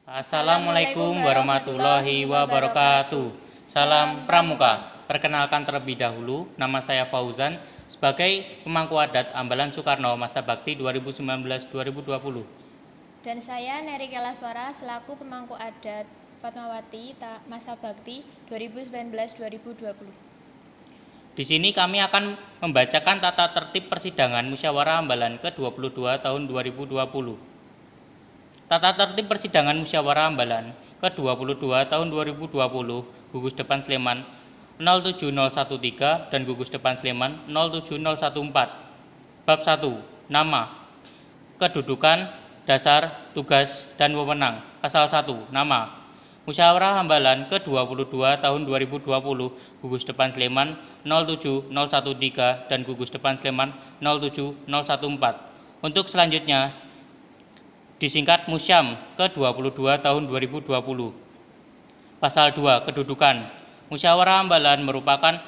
Assalamualaikum warahmatullahi wabarakatuh. Salam Pramuka. Perkenalkan terlebih dahulu, nama saya Fauzan sebagai pemangku adat Ambalan Soekarno masa bakti 2019-2020. Dan saya Neri Kelaswara selaku pemangku adat Fatmawati masa bakti 2019-2020. Di sini kami akan membacakan tata tertib persidangan Musyawarah Ambalan ke-22 tahun 2020. Tata tertib persidangan Musyawarah Ambalan ke-22 tahun 2020 Gugus Depan Sleman 07013 dan Gugus Depan Sleman 07014. Bab 1. Nama, kedudukan, dasar, tugas, dan wewenang. Pasal 1. Nama. Musyawarah Ambalan ke-22 tahun 2020 Gugus Depan Sleman 07013 dan Gugus Depan Sleman 07014. Untuk selanjutnya disingkat Musyam ke-22 tahun 2020. Pasal 2. Kedudukan. Musyawarah Ambalan merupakan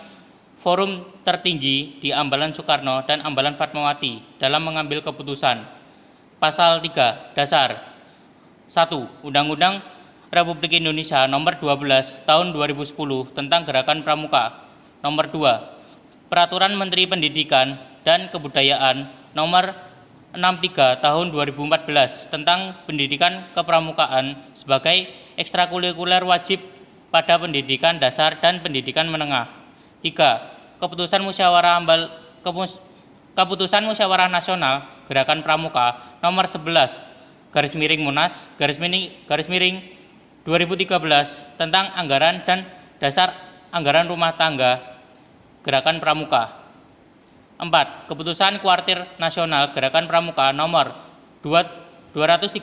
forum tertinggi di Ambalan Soekarno dan Ambalan Fatmawati dalam mengambil keputusan. Pasal 3. Dasar. 1. Undang-Undang Republik Indonesia Nomor 12 Tahun 2010 tentang Gerakan Pramuka. Nomor 2. Peraturan Menteri Pendidikan dan Kebudayaan Nomor 63 Tahun 2014 tentang Pendidikan Kepramukaan sebagai ekstrakurikuler wajib pada pendidikan dasar dan pendidikan menengah. 3. Keputusan Musyawarah Nasional Gerakan Pramuka Nomor 11 /Munas /2013 tentang anggaran dan dasar anggaran rumah tangga Gerakan Pramuka. 4. Keputusan Kuartir Nasional Gerakan Pramuka Nomor 231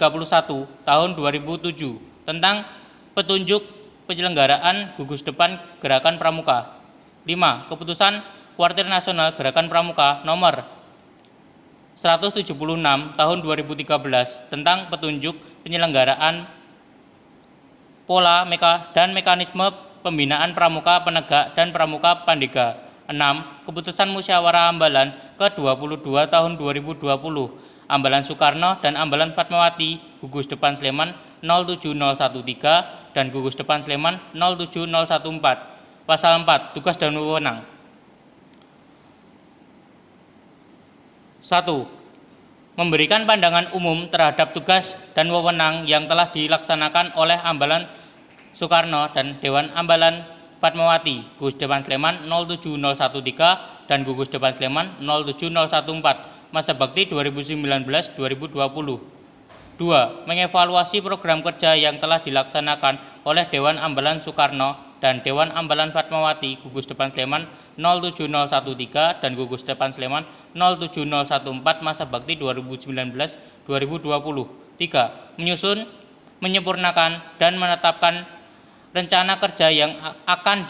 Tahun 2007 tentang petunjuk penyelenggaraan gugus depan Gerakan Pramuka. 5. Keputusan Kuartir Nasional Gerakan Pramuka Nomor 176 Tahun 2013 tentang petunjuk penyelenggaraan pola dan mekanisme pembinaan pramuka penegak dan pramuka pandega. 6. Keputusan Musyawarah Ambalan ke-22 tahun 2020 Ambalan Soekarno dan Ambalan Fatmawati Gugus Depan Sleman 07013 dan Gugus Depan Sleman 07014. Pasal 4. Tugas dan wewenang. 1. Memberikan pandangan umum terhadap tugas dan wewenang yang telah dilaksanakan oleh Ambalan Soekarno dan Dewan Ambalan Fatmawati Gugus Depan Sleman 07013 dan Gugus Depan Sleman 07014 masa bakti 2019-2020. 2. Mengevaluasi program kerja yang telah dilaksanakan oleh Dewan Ambalan Soekarno dan Dewan Ambalan Fatmawati Gugus Depan Sleman 07013 dan Gugus Depan Sleman 07014 masa bakti 2019-2020. 3. Menyusun, menyempurnakan, dan menetapkan rencana kerja yang akan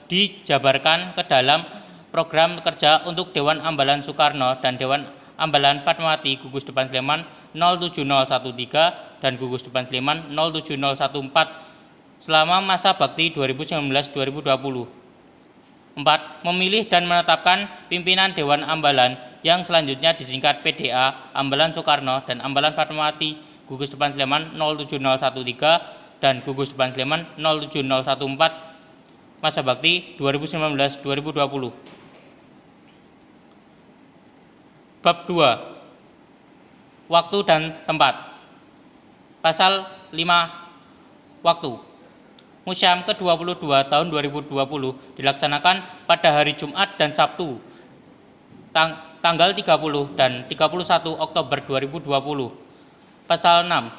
dijabarkan ke dalam program kerja untuk Dewan Ambalan Soekarno dan Dewan Ambalan Fatmawati Gugus Depan Sleman 07013 dan Gugus Depan Sleman 07014 selama masa bakti 2019-2020. 4. Memilih dan menetapkan pimpinan Dewan Ambalan yang selanjutnya disingkat PDA Ambalan Soekarno dan Ambalan Fatmawati Gugus Depan Sleman 07013 dan Gugus Depan Sleman 07014 masa bakti 2019-2020. Bab 2. Waktu dan tempat. Pasal 5. Waktu. Musyam ke-22 tahun 2020 dilaksanakan pada hari Jumat dan Sabtu tanggal 30 dan 31 Oktober 2020. Pasal 6.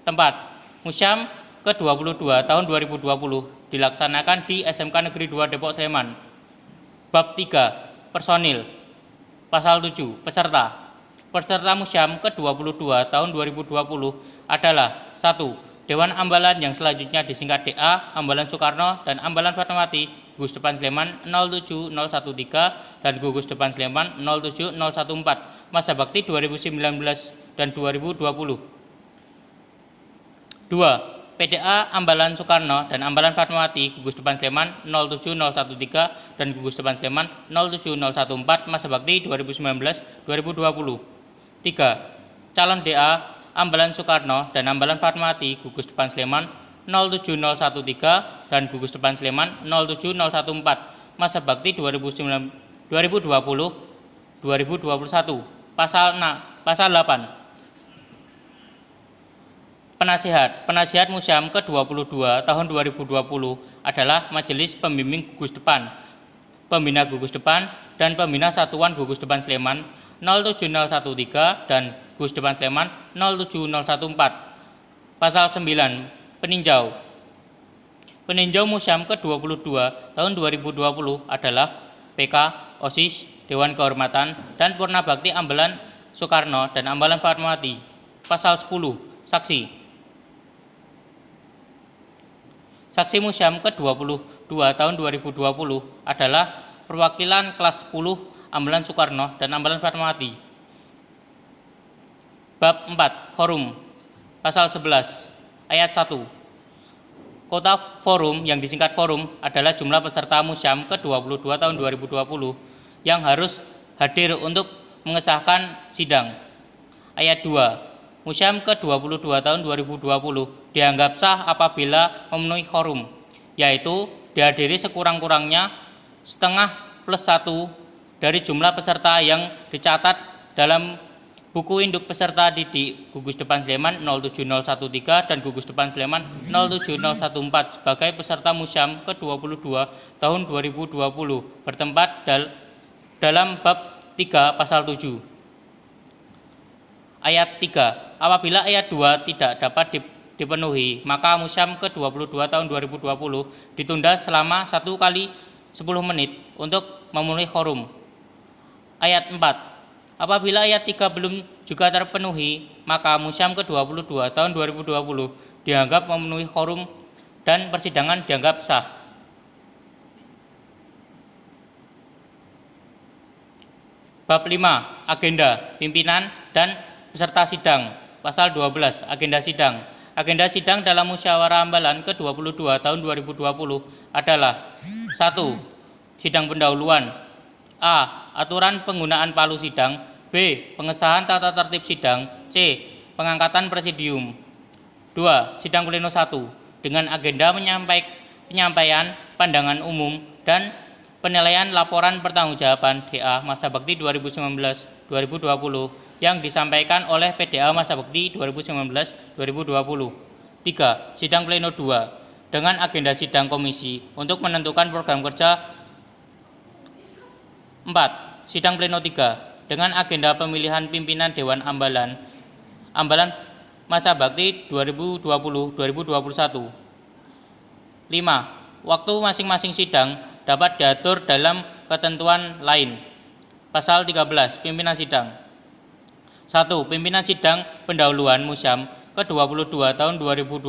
Tempat. Musyam ke-22 tahun 2020 dilaksanakan di SMK Negeri 2 Depok Sleman. Bab 3. Personil. Pasal 7. Peserta. Peserta Musyam ke-22 tahun 2020 adalah 1. Dewan Ambalan yang selanjutnya disingkat DA Ambalan Soekarno dan Ambalan Fatmawati Gugus Depan Sleman 07013 dan Gugus Depan Sleman 07014 masa bakti 2019 dan 2020. 2. PDA Ambalan Soekarno dan Ambalan Fatmawati Gugus Depan Sleman 07013 dan Gugus Depan Sleman 07014 masa bakti 2019-2020. 3. Calon DA Ambalan Soekarno dan Ambalan Fatmawati gugus depan Sleman 07013 dan gugus depan Sleman 07014 masa bakti 2020 2021. Pasal 8. Penasihat Museum ke-22 tahun 2020 adalah Majelis Pembimbing Gugus Depan, Pembina Gugus Depan, dan Pembina Satuan Gugus Depan Sleman 07013 dan Gugus Depan Sleman 07014. Pasal 9. Peninjau Museum ke-22 tahun 2020 adalah PK, OSIS, Dewan Kehormatan, dan Purna Bakti Ambalan Soekarno dan Ambalan Fatmawati. Pasal 10. Saksi Museum ke-22 tahun 2020 adalah perwakilan kelas 10 Ambalan Soekarno dan Ambalan Fatmawati. Bab 4. Forum. Pasal 11 ayat 1. Kota forum yang disingkat forum adalah jumlah peserta Museum ke-22 tahun 2020 yang harus hadir untuk mengesahkan sidang. Ayat 2. Museum ke-22 tahun 2020 dianggap sah apabila memenuhi quorum, yaitu dihadiri sekurang-kurangnya setengah plus 1 dari jumlah peserta yang dicatat dalam buku induk peserta didik gugus depan Sleman 07013 dan gugus depan Sleman 07014 sebagai peserta Museum ke-22 tahun 2020 bertempat dalam bab 3 pasal 7. Ayat 3. Apabila ayat 2 tidak dapat dipenuhi, maka Museum ke-22 tahun 2020 ditunda selama 1 kali 10 menit untuk memenuhi quorum. Ayat 4. Apabila ayat 3 belum juga terpenuhi, maka Museum ke-22 tahun 2020 dianggap memenuhi quorum dan persidangan dianggap sah. Bab 5. Agenda, pimpinan, dan peserta sidang. Pasal 12. Agenda sidang. Agenda sidang dalam Musyawarah Ambalan ke-22 tahun 2020 adalah 1. Sidang pendahuluan. A. Aturan penggunaan palu sidang. B. Pengesahan tata tertib sidang. C. Pengangkatan presidium. 2. Sidang pleno 1 dengan agenda penyampaian pandangan umum dan penilaian laporan pertanggungjawaban DA Masa Bakti 2019-2020 yang disampaikan oleh PDA Masa Bakti 2019-2020. 3. Sidang pleno 2 dengan agenda sidang komisi untuk menentukan program kerja. 4. Sidang pleno 3 dengan agenda pemilihan pimpinan Dewan Ambalan Masa Bakti 2020-2021. 5. Waktu masing-masing sidang dapat diatur dalam ketentuan lain. Pasal 13. Pimpinan sidang. 1. Pimpinan sidang pendahuluan Museum ke-22 tahun 2020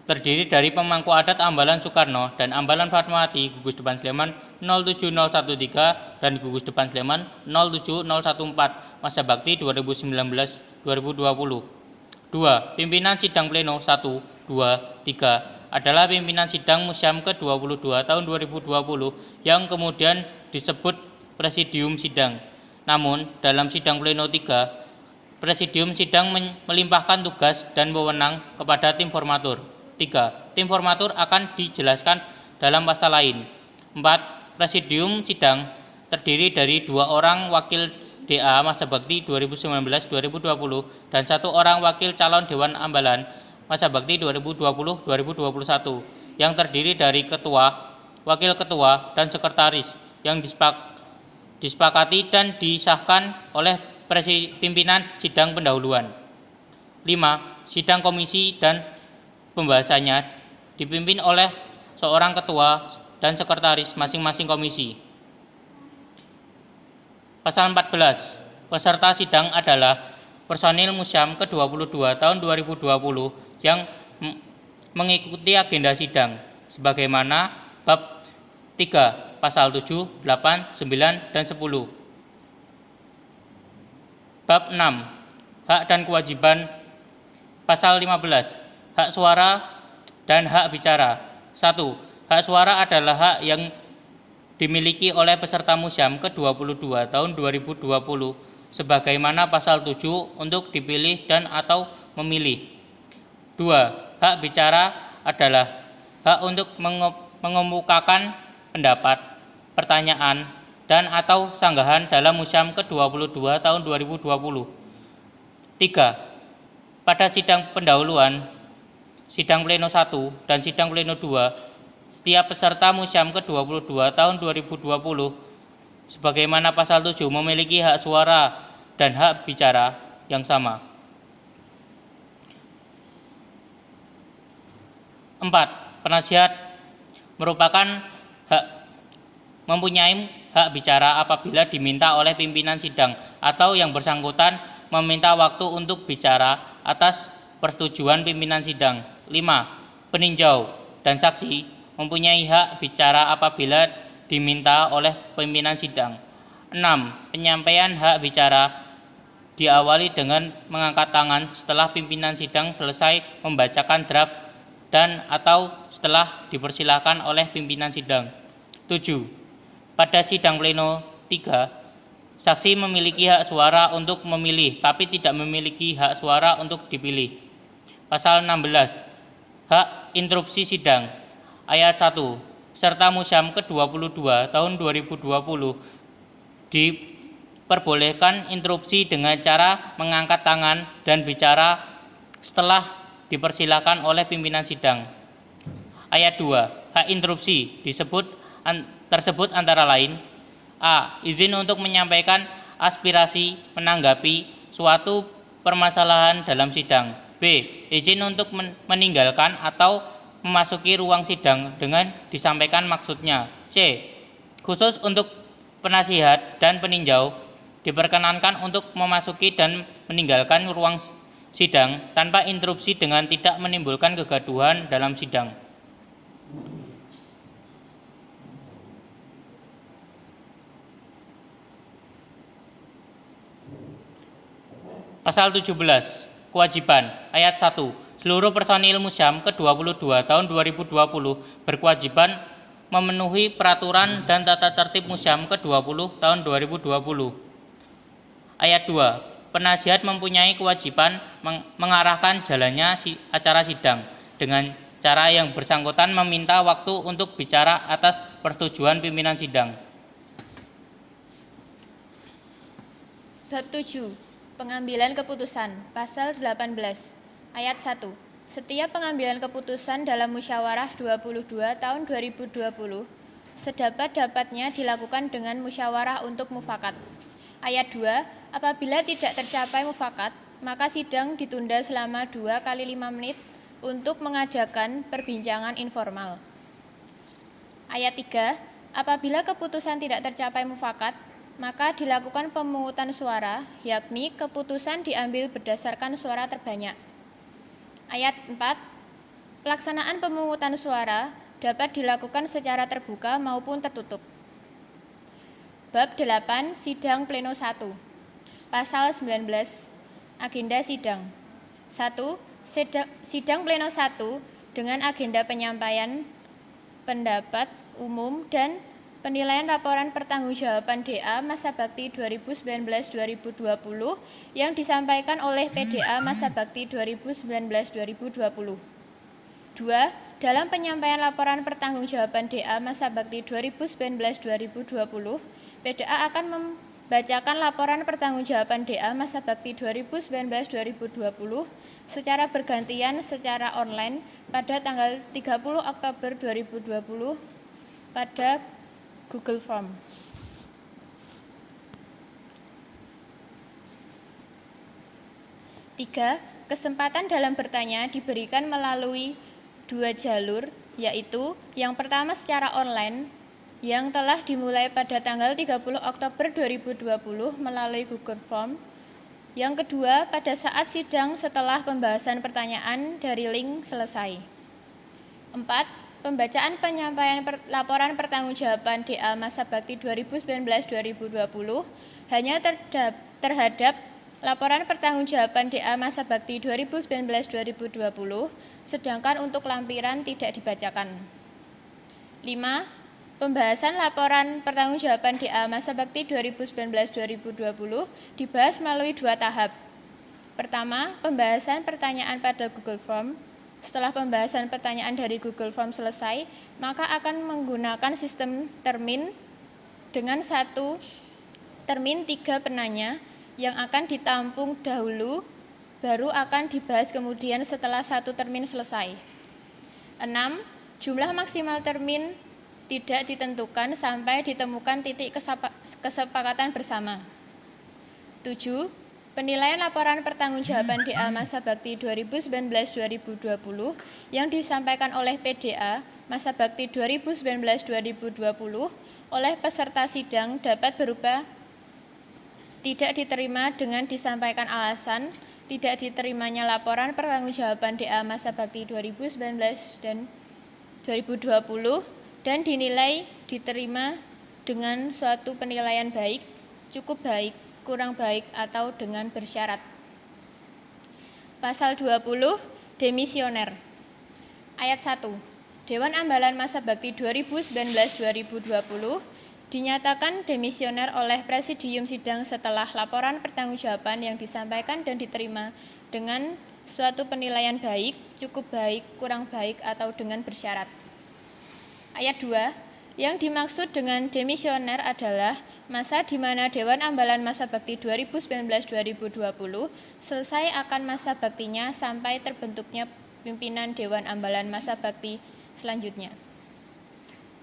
terdiri dari pemangku adat Ambalan Soekarno dan Ambalan Fatmawati gugus depan Sleman 07013 dan gugus depan Sleman 07014 masa bakti 2019-2020. 2. Pimpinan sidang pleno 1, 2, 3 adalah pimpinan sidang Museum ke-22 tahun 2020 yang kemudian disebut presidium sidang. Namun dalam sidang pleno 3, presidium sidang melimpahkan tugas dan wewenang kepada tim formatur. 3. Tim formatur akan dijelaskan dalam pasal lain. 4. Presidium sidang terdiri dari 2 orang wakil DA Masa Bakti 2019-2020 dan 1 orang wakil calon Dewan Ambalan Masa Bakti 2020-2021 yang terdiri dari ketua, wakil ketua, dan sekretaris yang disepakati dan disahkan oleh pimpinan sidang pendahuluan. 5. Sidang komisi dan pembahasannya dipimpin oleh seorang ketua dan sekretaris masing-masing komisi. Pasal 14. Peserta sidang adalah personil Museum ke-22 tahun 2020 yang mengikuti agenda sidang sebagaimana bab 3 pasal 7, 8, 9, dan 10. Bab 6. Hak dan kewajiban. Pasal 15. Hak suara dan hak bicara. 1. Hak suara adalah hak yang dimiliki oleh peserta Museum ke-22 tahun 2020 sebagaimana pasal 7 untuk dipilih dan atau memilih. 2. Hak bicara adalah hak untuk mengemukakan pendapat, pertanyaan, dan atau sanggahan dalam Musyam ke-22 tahun 2020. 3. Pada sidang pendahuluan, sidang pleno 1 dan sidang pleno 2, setiap peserta Musyam ke-22 tahun 2020 sebagaimana pasal 7 memiliki hak suara dan hak bicara yang sama. 4. Penasihat mempunyai hak bicara apabila diminta oleh pimpinan sidang atau yang bersangkutan meminta waktu untuk bicara atas persetujuan pimpinan sidang. 5. Peninjau dan saksi mempunyai hak bicara apabila diminta oleh pimpinan sidang. 6. Penyampaian hak bicara diawali dengan mengangkat tangan setelah pimpinan sidang selesai membacakan draft dan atau setelah dipersilakan oleh pimpinan sidang. 7. Pada sidang pleno 3, saksi memiliki hak suara untuk memilih tapi tidak memiliki hak suara untuk dipilih. Pasal 16. Hak interupsi sidang. Ayat 1. Serta Musyam ke-22 tahun 2020 diperbolehkan interupsi dengan cara mengangkat tangan dan bicara setelah dipersilakan oleh pimpinan sidang. Ayat 2. Hak interupsi tersebut antara lain: A. Izin untuk menyampaikan aspirasi menanggapi suatu permasalahan dalam sidang. B. Izin untuk meninggalkan atau memasuki ruang sidang dengan disampaikan maksudnya. C. Khusus untuk penasihat dan peninjau diperkenankan untuk memasuki dan meninggalkan ruang sidang tanpa interupsi dengan tidak menimbulkan kegaduhan dalam sidang. Pasal 17. Kewajiban. Ayat 1. Seluruh personil Musyam ke-22 tahun 2020 berkewajiban memenuhi peraturan dan tata tertib Musyam ke-20 tahun 2020. Ayat 2. Penasihat mempunyai kewajiban mengarahkan jalannya acara sidang dengan cara yang bersangkutan meminta waktu untuk bicara atas persetujuan pimpinan sidang. Bab 7. Pengambilan keputusan. Pasal 18. Ayat 1. Setiap pengambilan keputusan dalam musyawarah 22 tahun 2020 sedapat-dapatnya dilakukan dengan musyawarah untuk mufakat. Ayat 2. Apabila tidak tercapai mufakat, maka sidang ditunda selama 2 kali 5 menit untuk mengadakan perbincangan informal. Ayat 3. Apabila keputusan tidak tercapai mufakat, maka dilakukan pemungutan suara, yakni keputusan diambil berdasarkan suara terbanyak. Ayat 4. Pelaksanaan pemungutan suara dapat dilakukan secara terbuka maupun tertutup. Bab 8. Sidang pleno 1. Pasal 19. Agenda sidang. 1. Sidang pleno 1 dengan agenda penyampaian pendapat umum dan penilaian laporan pertanggungjawaban DA Masa Bakti 2019-2020 yang disampaikan oleh PDA Masa Bakti 2019-2020. 2. Dalam penyampaian laporan pertanggungjawaban DA Masa Bakti 2019-2020, PDA akan membacakan laporan pertanggungjawaban DA Masa Bakti 2019-2020 secara bergantian secara online pada tanggal 30 Oktober 2020 pada Google Form. 3. Kesempatan dalam bertanya diberikan melalui 2 jalur, yaitu yang pertama secara online yang telah dimulai pada tanggal 30 Oktober 2020 melalui Google Form. Yang kedua pada saat sidang setelah pembahasan pertanyaan dari link selesai. 4. Pembacaan penyampaian laporan pertanggungjawaban DA Masa Bakti 2019-2020 hanya terhadap laporan pertanggungjawaban DA Masa Bakti 2019-2020, sedangkan untuk lampiran tidak dibacakan. 5. Pembahasan laporan pertanggungjawaban DA masa bakti 2019-2020 dibahas melalui 2 tahap. Pertama, pembahasan pertanyaan pada Google Form. Setelah pembahasan pertanyaan dari Google Form selesai, maka akan menggunakan sistem termin dengan 1 termin 3 penanya yang akan ditampung dahulu, baru akan dibahas kemudian setelah 1 termin selesai. 6. Jumlah maksimal termin tidak ditentukan sampai ditemukan titik kesepakatan bersama. 7. Penilaian laporan pertanggungjawaban DA masa bakti 2019-2020 yang disampaikan oleh PDA masa bakti 2019-2020 oleh peserta sidang dapat berupa tidak diterima dengan disampaikan alasan tidak diterimanya laporan pertanggungjawaban DA masa bakti 2019 dan 2020 dan dinilai diterima dengan suatu penilaian baik, cukup baik, kurang baik, atau dengan bersyarat. Pasal 20, demisioner. Ayat 1. Dewan Ambalan Masa Bakti 2019-2020 dinyatakan demisioner oleh Presidium Sidang setelah laporan pertanggungjawaban yang disampaikan dan diterima dengan suatu penilaian baik, cukup baik, kurang baik, atau dengan bersyarat. Ayat 2, yang dimaksud dengan demisioner adalah masa di mana Dewan Ambalan Masa Bakti 2019-2020 selesai akan masa baktinya sampai terbentuknya pimpinan Dewan Ambalan Masa Bakti selanjutnya.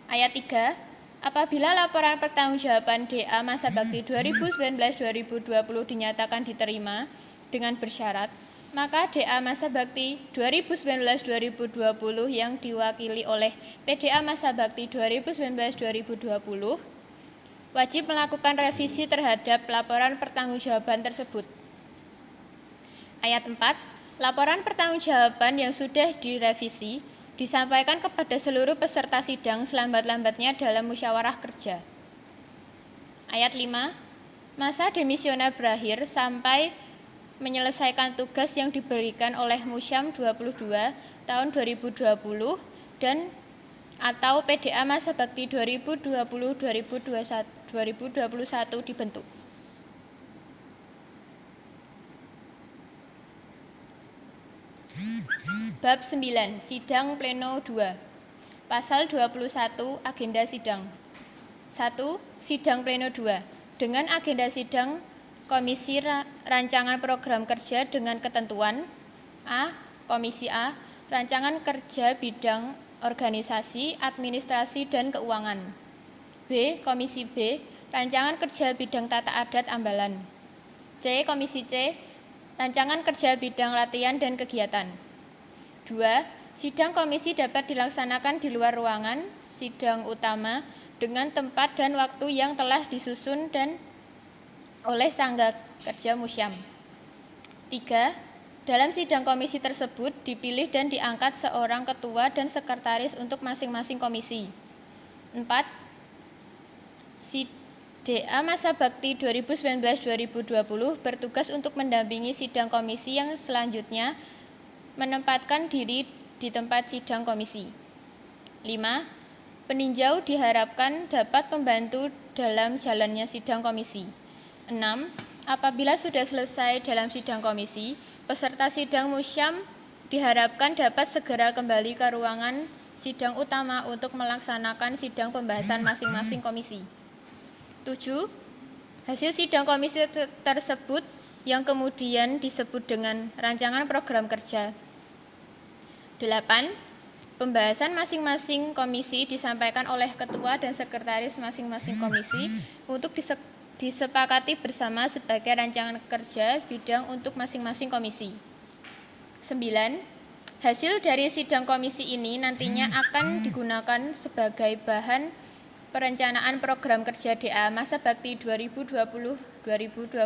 Ayat 3, apabila laporan pertanggungjawaban DA Masa Bakti 2019-2020 dinyatakan diterima dengan bersyarat, maka DA Masa Bakti 2019-2020 yang diwakili oleh PDA Masa Bakti 2019-2020 wajib melakukan revisi terhadap laporan pertanggungjawaban tersebut. Ayat 4, laporan pertanggungjawaban yang sudah direvisi disampaikan kepada seluruh peserta sidang selambat-lambatnya dalam musyawarah kerja. Ayat 5, masa demisioner berakhir sampai menyelesaikan tugas yang diberikan oleh Musyam 22 tahun 2020 dan atau PDA Masa Bakti 2020-2021 dibentuk. Bab 9, Sidang Pleno 2. Pasal 21, Agenda Sidang. 1. Sidang Pleno 2. Dengan agenda sidang Komisi Rancangan Program Kerja dengan ketentuan A. Komisi A. Rancangan kerja bidang organisasi, administrasi, dan keuangan. B. Komisi B. Rancangan kerja bidang tata adat ambalan. C. Komisi C. Rancangan kerja bidang latihan dan kegiatan. 2. Sidang komisi dapat dilaksanakan di luar ruangan sidang utama dengan tempat dan waktu yang telah disusun dan oleh Sangga Kerja Musyam. 3. Dalam sidang komisi tersebut dipilih dan diangkat seorang ketua dan sekretaris untuk masing-masing komisi. 4. DA Masa Bakti 2019-2020 bertugas untuk mendampingi sidang komisi yang selanjutnya menempatkan diri di tempat sidang komisi. 5. Peninjau diharapkan dapat membantu dalam jalannya sidang komisi. 6. Apabila sudah selesai dalam sidang komisi, peserta sidang Musyam diharapkan dapat segera kembali ke ruangan sidang utama untuk melaksanakan sidang pembahasan masing-masing komisi. 7. Hasil sidang komisi tersebut yang kemudian disebut dengan rancangan program kerja. 8. Pembahasan masing-masing komisi disampaikan oleh ketua dan sekretaris masing-masing komisi untuk disepakati bersama sebagai rancangan kerja bidang untuk masing-masing komisi. 9. Hasil dari sidang komisi ini nantinya akan digunakan sebagai bahan perencanaan program kerja DA Masa Bakti 2020-2021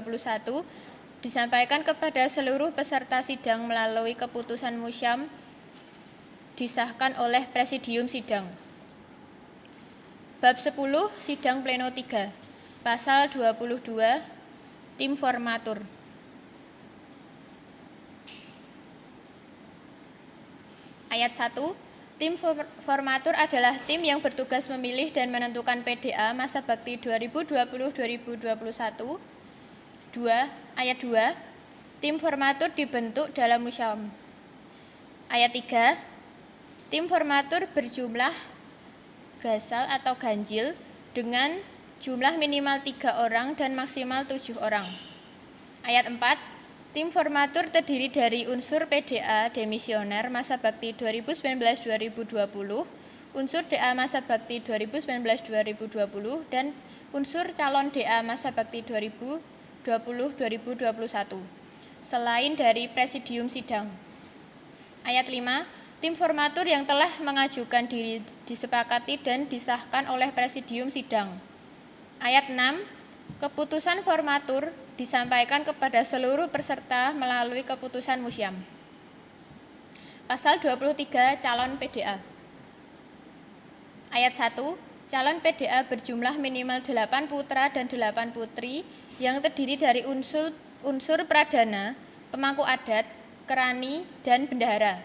disampaikan kepada seluruh peserta sidang melalui keputusan Musyam disahkan oleh Presidium Sidang. Bab 10, Sidang Pleno 3. Pasal 22, Tim Formatur. Ayat 1. Tim formatur adalah tim yang bertugas memilih dan menentukan PDA masa bakti 2020-2021. 2. Ayat 2. Tim formatur dibentuk dalam musyawarah. Ayat 3. Tim formatur berjumlah gasal atau ganjil dengan jumlah minimal 3 orang dan maksimal 7 orang. Ayat 4. Tim formatur terdiri dari unsur PDA demisioner masa bakti 2019-2020, unsur DA masa bakti 2019-2020, dan unsur calon DA masa bakti 2020-2021, selain dari presidium sidang. Ayat 5. Tim formatur yang telah mengajukan diri disepakati dan disahkan oleh presidium sidang. Ayat 6. Keputusan formatur disampaikan kepada seluruh peserta melalui keputusan musyam. Pasal 23 calon PDA. Ayat 1. Calon PDA berjumlah minimal 8 putra dan 8 putri yang terdiri dari unsur pradana, pemangku adat, kerani, dan bendahara.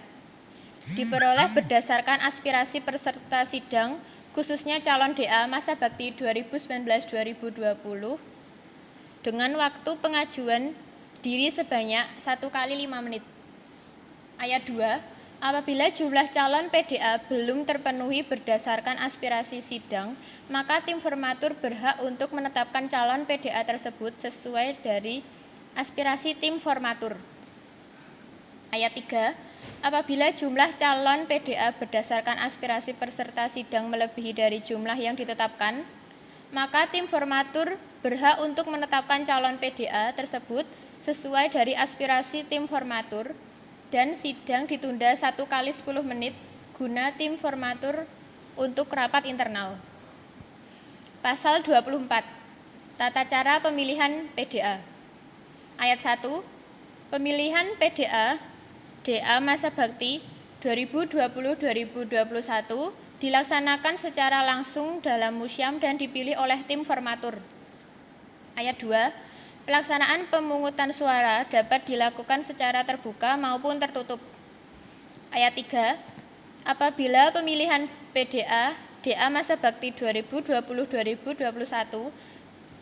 Diperoleh berdasarkan aspirasi peserta sidang, khususnya calon DA masa bakti 2019-2020, dengan waktu pengajuan diri sebanyak 1 kali 5 menit. Ayat 2. Apabila jumlah calon PDA belum terpenuhi berdasarkan aspirasi sidang, maka tim formatur berhak untuk menetapkan calon PDA tersebut sesuai dari aspirasi tim formatur. Ayat 3. Apabila jumlah calon PDA berdasarkan aspirasi peserta sidang melebihi dari jumlah yang ditetapkan, maka tim formatur berhak untuk menetapkan calon PDA tersebut sesuai dari aspirasi tim formatur dan sidang ditunda 1 kali 10 menit guna tim formatur untuk rapat internal. Pasal 24. Tata cara pemilihan PDA. Ayat 1. Pemilihan PDA DA masa bakti 2020-2021 dilaksanakan secara langsung dalam musyam dan dipilih oleh tim formatur. Ayat 2. Pelaksanaan pemungutan suara dapat dilakukan secara terbuka maupun tertutup. Ayat 3. Apabila pemilihan PDA DA masa bakti 2020-2021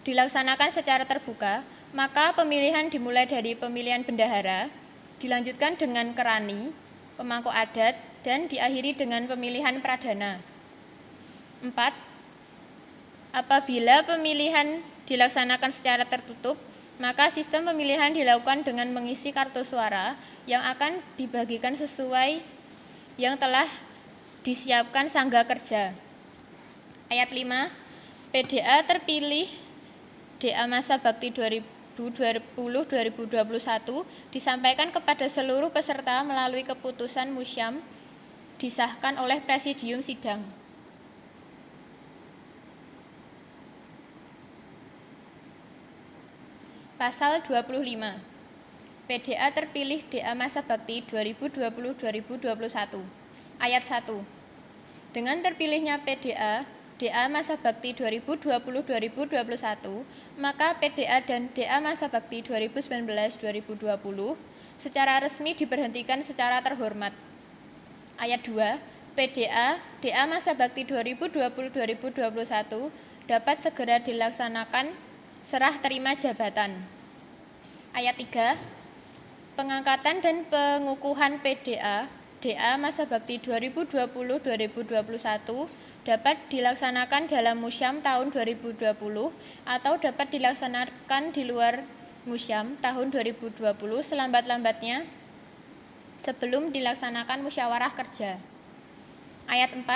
dilaksanakan secara terbuka, maka pemilihan dimulai dari pemilihan bendahara, dilanjutkan dengan kerani, pemangku adat, dan diakhiri dengan pemilihan pradana. 4. Apabila pemilihan dilaksanakan secara tertutup, maka sistem pemilihan dilakukan dengan mengisi kartu suara yang akan dibagikan sesuai yang telah disiapkan Sangga Kerja. Ayat 5. PDA terpilih DA masa bakti 2020-2021 disampaikan kepada seluruh peserta melalui keputusan musyam disahkan oleh presidium sidang. Pasal 25. PDA terpilih DA masa bakti 2020-2021. Ayat 1. Dengan terpilihnya PDA DA masa bakti 2020-2021, maka PDA dan DA masa bakti 2019-2020 secara resmi diberhentikan secara terhormat. Ayat 2. PDA DA masa bakti 2020-2021 dapat segera dilaksanakan serah terima jabatan. Ayat 3. Pengangkatan dan pengukuhan PDA DA masa bakti 2020-2021 dapat dilaksanakan dalam musyam tahun 2020 atau dapat dilaksanakan di luar musyam tahun 2020 selambat-lambatnya sebelum dilaksanakan musyawarah kerja. Ayat 4.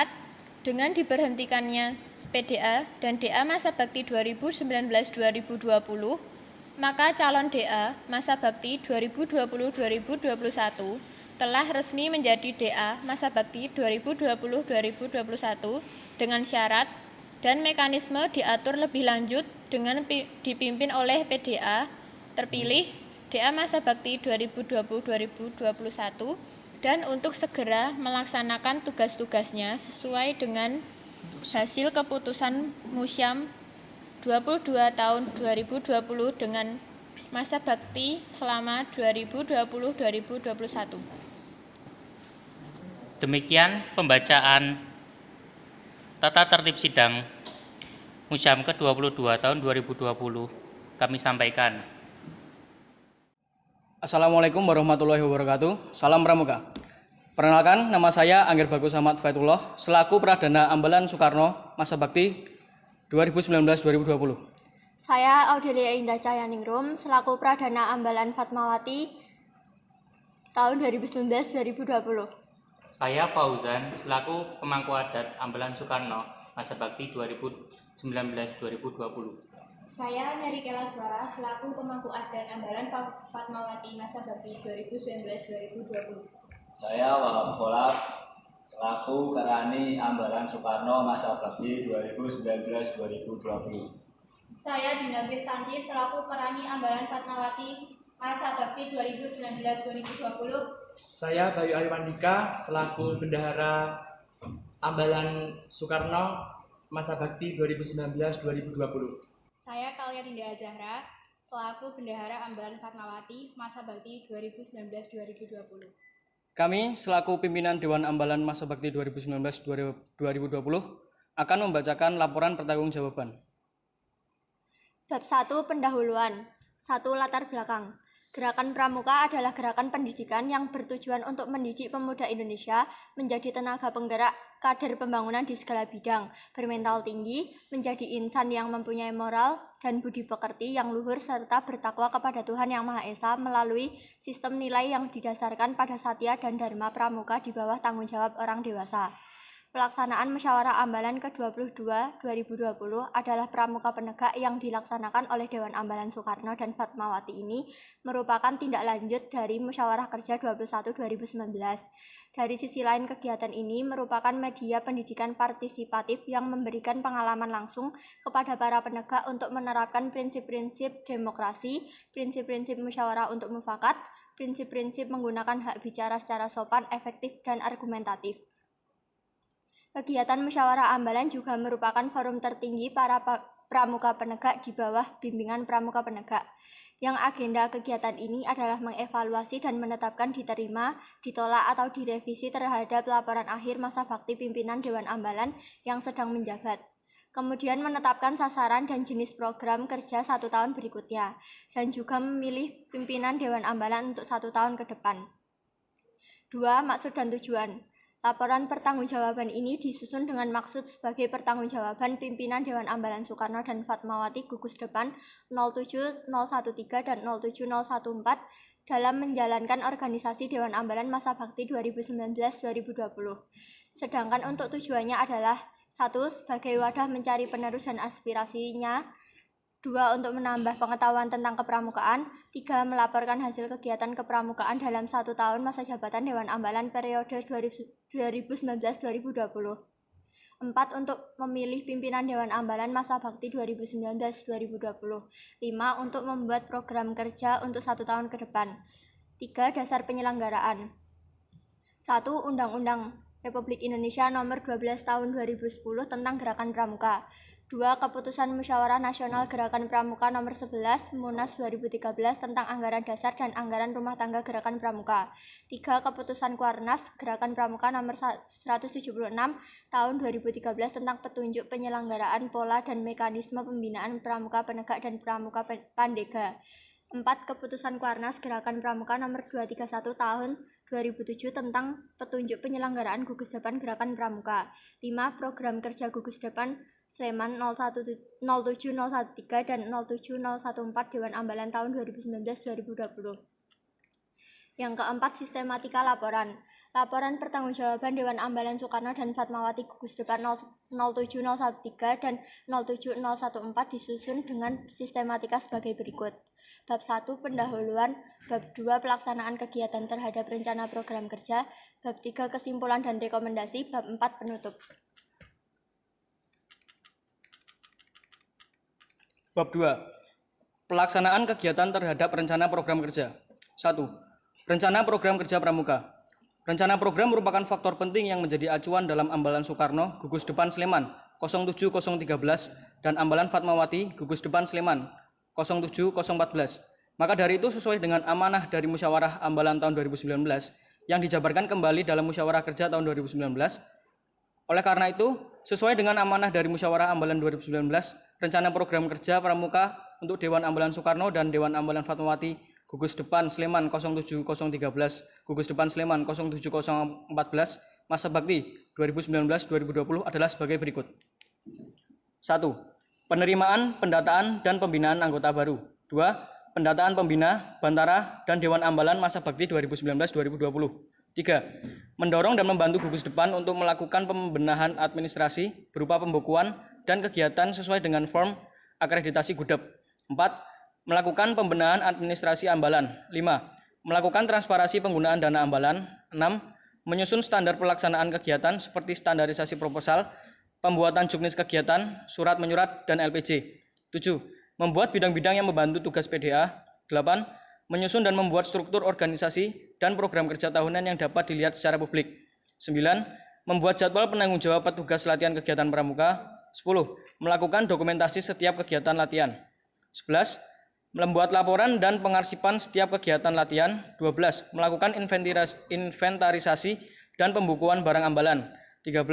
Dengan diberhentikannya PDA dan DA masa bakti 2019-2020, maka calon DA masa bakti 2020-2021 telah resmi menjadi DA masa bakti 2020-2021 dengan syarat dan mekanisme diatur lebih lanjut dengan dipimpin oleh PDA terpilih DA masa bakti 2020-2021 dan untuk segera melaksanakan tugas-tugasnya sesuai dengan hasil keputusan musyam 22 tahun 2020 dengan masa bakti selama 2020-2021. Demikian pembacaan tata tertib sidang Musyam ke-22 tahun 2020 kami sampaikan. Assalamualaikum warahmatullahi wabarakatuh. Salam Pramuka. Perkenalkan, nama saya Angger Bagus Ahmad Faitullah selaku Pradana Ambalan Soekarno Masa Bakti 2019-2020. Saya Audelia Indah Cahyaningrum selaku Pradana Ambalan Fatmawati tahun 2019-2020. Saya Fauzan selaku pemangku adat Ambalan Soekarno Masa Bakti 2019-2020. Saya Mary Kela Suara selaku pemangku adat Ambalan Fatmawati Masa Bakti 2019-2020. Saya Wahab Kholaf selaku Karani Ambalan Soekarno Masa Bakti 2019-2020. Saya Dina Kristanti selaku Karani Ambalan Fatmawati Masa Bakti 2019-2020. Saya Bayu Aywandika selaku Bendahara Ambalan Soekarno Masa Bakti 2019-2020. Saya Kalia Dinda Zahra selaku Bendahara Ambalan Fatmawati Masa Bakti 2019-2020. Kami selaku pimpinan Dewan Ambalan Masa Bakti 2019-2020 akan membacakan laporan pertanggungjawaban. Bab 1 Pendahuluan. 1. Latar belakang. Gerakan Pramuka adalah gerakan pendidikan yang bertujuan untuk mendidik pemuda Indonesia menjadi tenaga penggerak kader pembangunan di segala bidang, bermental tinggi, menjadi insan yang mempunyai moral dan budi pekerti yang luhur serta bertakwa kepada Tuhan Yang Maha Esa melalui sistem nilai yang didasarkan pada satya dan dharma pramuka di bawah tanggung jawab orang dewasa. Pelaksanaan Musyawarah Ambalan ke-22 2020 adalah pramuka penegak yang dilaksanakan oleh Dewan Ambalan Soekarno dan Fatmawati ini merupakan tindak lanjut dari Musyawarah Kerja 21 2019. Dari sisi lain, kegiatan ini merupakan media pendidikan partisipatif yang memberikan pengalaman langsung kepada para penegak untuk menerapkan prinsip-prinsip demokrasi, prinsip-prinsip musyawarah untuk mufakat, prinsip-prinsip menggunakan hak bicara secara sopan, efektif, dan argumentatif. Kegiatan Musyawarah Ambalan juga merupakan forum tertinggi para pramuka penegak di bawah bimbingan pramuka penegak, yang agenda kegiatan ini adalah mengevaluasi dan menetapkan diterima, ditolak, atau direvisi terhadap laporan akhir masa bakti pimpinan Dewan Ambalan yang sedang menjabat. Kemudian menetapkan sasaran dan jenis program kerja 1 tahun berikutnya, dan juga memilih pimpinan Dewan Ambalan untuk 1 tahun ke depan. 2. Maksud dan tujuan. Laporan pertanggungjawaban ini disusun dengan maksud sebagai pertanggungjawaban pimpinan Dewan Ambalan Soekarno dan Fatmawati gugus depan 07013 dan 07014 dalam menjalankan organisasi Dewan Ambalan Masa Bakti 2019-2020. Sedangkan untuk tujuannya adalah 1. Sebagai wadah mencari penerus dan aspirasinya, 2. Untuk menambah pengetahuan tentang kepramukaan, 3. Melaporkan hasil kegiatan kepramukaan dalam 1 tahun masa jabatan Dewan Ambalan periode 2019-2020. 4. Untuk memilih pimpinan Dewan Ambalan Masa Bakti 2019-2020. 5. Untuk membuat program kerja untuk 1 tahun ke depan. 3. Dasar penyelenggaraan. 1. Undang-Undang Republik Indonesia Nomor 12 Tahun 2010 tentang Gerakan Pramuka. 2. Keputusan Musyawarah Nasional Gerakan Pramuka Nomor 11 Munas 2013 tentang Anggaran Dasar dan Anggaran Rumah Tangga Gerakan Pramuka. 3. Keputusan Kuarnas Gerakan Pramuka Nomor 176 Tahun 2013 tentang petunjuk penyelenggaraan pola dan mekanisme pembinaan pramuka penegak dan pramuka pandega. 4. Keputusan Kuarnas Gerakan Pramuka Nomor 231 Tahun 2007 tentang petunjuk penyelenggaraan gugus depan Gerakan Pramuka. 5. Program kerja gugus depan Sleman 07013 dan 07014 Dewan Ambalan tahun 2019-2020. Yang keempat, sistematika laporan. Laporan pertanggungjawaban Dewan Ambalan Soekarno dan Fatmawati gugus depan 07013 dan 07014 disusun dengan sistematika sebagai berikut. Bab 1 Pendahuluan, Bab 2 Pelaksanaan kegiatan terhadap rencana program kerja, Bab 3 Kesimpulan dan rekomendasi, Bab 4 Penutup. Bab 2. Pelaksanaan kegiatan terhadap rencana program kerja. 1. Rencana program kerja pramuka. Rencana program merupakan faktor penting yang menjadi acuan dalam Ambalan Soekarno, gugus depan Sleman 07013 dan Ambalan Fatmawati, gugus depan Sleman 07014. Maka dari itu sesuai dengan amanah dari Musyawarah Ambalan tahun 2019, yang dijabarkan kembali dalam Musyawarah Kerja tahun 2019. Oleh karena itu, sesuai dengan amanah dari Musyawarah Ambalan 2019, rencana program kerja Pramuka untuk Dewan Ambalan Soekarno dan Dewan Ambalan Fatmawati Gugus Depan Sleman 07013, Gugus Depan Sleman 07014, masa bakti 2019-2020 adalah sebagai berikut. 1. Penerimaan, pendataan, dan pembinaan anggota baru. 2. Pendataan pembina, bantara, dan Dewan Ambalan masa bakti 2019-2020. 3. Mendorong dan membantu gugus depan untuk melakukan pembenahan administrasi berupa pembukuan dan kegiatan sesuai dengan form akreditasi Gudep. 4. Melakukan pembenahan administrasi ambalan. 5. Melakukan transparansi penggunaan dana ambalan. 6. Menyusun standar pelaksanaan kegiatan seperti standarisasi proposal, pembuatan juknis kegiatan, surat menyurat, dan LPJ. 7. Membuat bidang-bidang yang membantu tugas PDA. 8. Menyusun dan membuat struktur organisasi dan program kerja tahunan yang dapat dilihat secara publik. 9. Membuat jadwal penanggung jawab petugas latihan kegiatan pramuka. 10. Melakukan dokumentasi setiap kegiatan latihan. 11. Membuat laporan dan pengarsipan setiap kegiatan latihan. 12. Melakukan inventarisasi dan pembukuan barang ambalan. 13.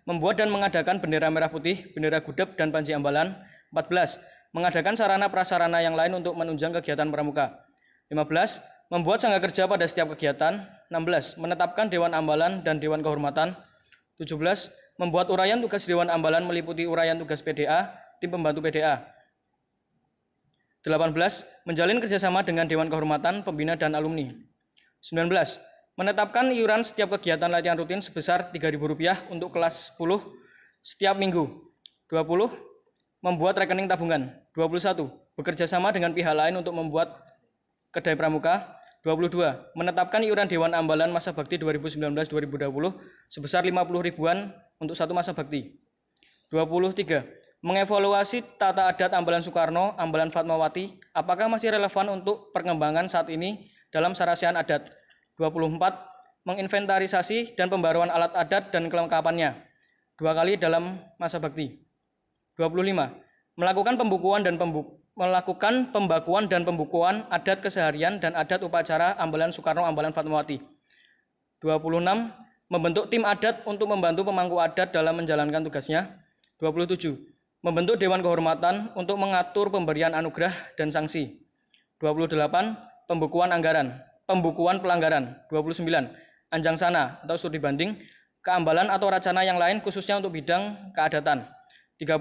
Membuat dan mengadakan bendera merah putih, bendera Gudep, dan panji ambalan. 14. Mengadakan sarana prasarana yang lain untuk menunjang kegiatan pramuka. 15. Membuat sangga kerja pada setiap kegiatan. 16. Menetapkan Dewan Ambalan dan Dewan Kehormatan. 17. Membuat uraian tugas Dewan Ambalan meliputi uraian tugas PDA, tim pembantu PDA. 18. Menjalin kerjasama dengan Dewan Kehormatan, pembina, dan alumni. 19. Menetapkan iuran setiap kegiatan latihan rutin sebesar Rp3.000 untuk kelas 10 setiap minggu. 20. Membuat rekening tabungan. 21. Bekerja sama dengan pihak lain untuk membuat kedai pramuka. 22. Menetapkan iuran Dewan Ambalan masa bakti 2019-2020 sebesar Rp50.000 untuk satu masa bakti. 23. Mengevaluasi tata adat Ambalan Soekarno, Ambalan Fatmawati, apakah masih relevan untuk perkembangan saat ini dalam sarasian adat. 24. Menginventarisasi dan pembaruan alat adat dan kelengkapannya 2 kali dalam masa bakti. 25. Melakukan pembakuan dan pembukuan adat keseharian dan adat upacara Ambalan Soekarno, Ambalan Fatmawati. 26. Membentuk tim adat untuk membantu pemangku adat dalam menjalankan tugasnya. 27. Membentuk Dewan Kehormatan untuk mengatur pemberian anugerah dan sanksi. 28. Pembukuan pelanggaran. 29. Anjang sana atau studi banding, keambalan atau racana yang lain khususnya untuk bidang keadatan. 30.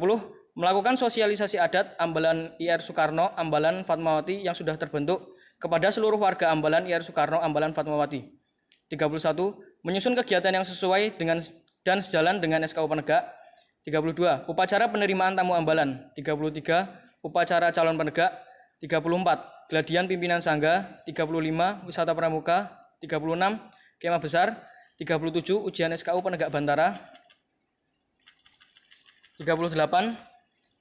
Melakukan sosialisasi adat Ambalan IR Soekarno, Ambalan Fatmawati yang sudah terbentuk kepada seluruh warga Ambalan IR Soekarno, Ambalan Fatmawati. 31. Menyusun kegiatan yang sesuai dengan dan sejalan dengan SKU penegak. 32. Upacara penerimaan tamu Ambalan. 33. Upacara calon penegak. 34. Gladian pimpinan sangga. 35. Wisata pramuka. 36. Kemah besar. 37. Ujian SKU penegak bantara. 38.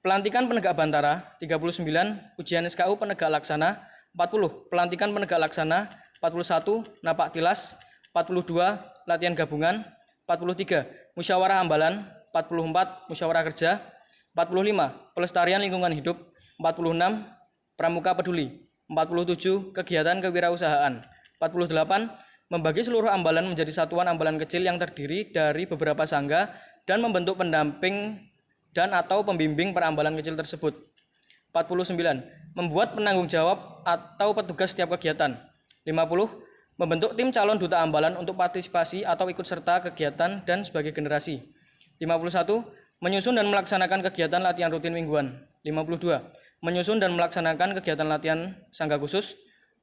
Pelantikan penegak bantara. 39. Ujian SKU penegak laksana. 40. Pelantikan penegak laksana. 41. Napak tilas. 42. Latihan gabungan. 43. Musyawarah Ambalan. 44. Musyawarah kerja. 45. Pelestarian lingkungan hidup. 46. Pramuka peduli. 47. Kegiatan kewirausahaan. 48. Membagi seluruh ambalan menjadi satuan ambalan kecil yang terdiri dari beberapa sangga dan membentuk pendamping dan atau pembimbing perambalan kecil tersebut. 49. Membuat penanggung jawab atau petugas setiap kegiatan. 50. Membentuk tim calon duta ambalan untuk partisipasi atau ikut serta kegiatan dan sebagai generasi. 51. Menyusun dan melaksanakan kegiatan latihan rutin mingguan. 52. Menyusun dan melaksanakan kegiatan latihan sangga khusus.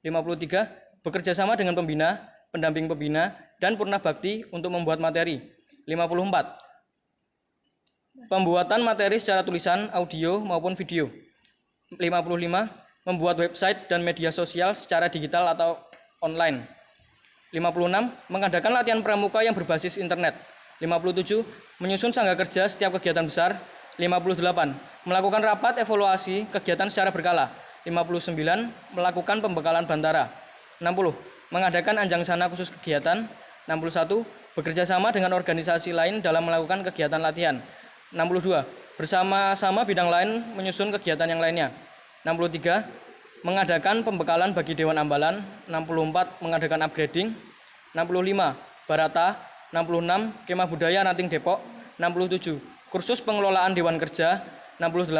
53. Bekerja sama dengan pembina, pendamping pembina, dan purna bakti untuk membuat materi. 54. Pembuatan materi secara tulisan, audio, maupun video. 55. Membuat website dan media sosial secara digital atau online. 56. Mengadakan latihan pramuka yang berbasis internet. 57. Menyusun sangga kerja setiap kegiatan besar. 58. Melakukan rapat evaluasi kegiatan secara berkala. 59. Melakukan pembekalan bantara. 60. Mengadakan anjang sana khusus kegiatan. 61. Bekerja sama dengan organisasi lain dalam melakukan kegiatan latihan. 62. Bersama-sama bidang lain menyusun kegiatan yang lainnya. 63. Mengadakan pembekalan bagi Dewan Ambalan. 64. Mengadakan upgrading. 65 Barata, 66 Kemah Budaya Ranting Depok, 67 Kursus Pengelolaan Dewan Kerja, 68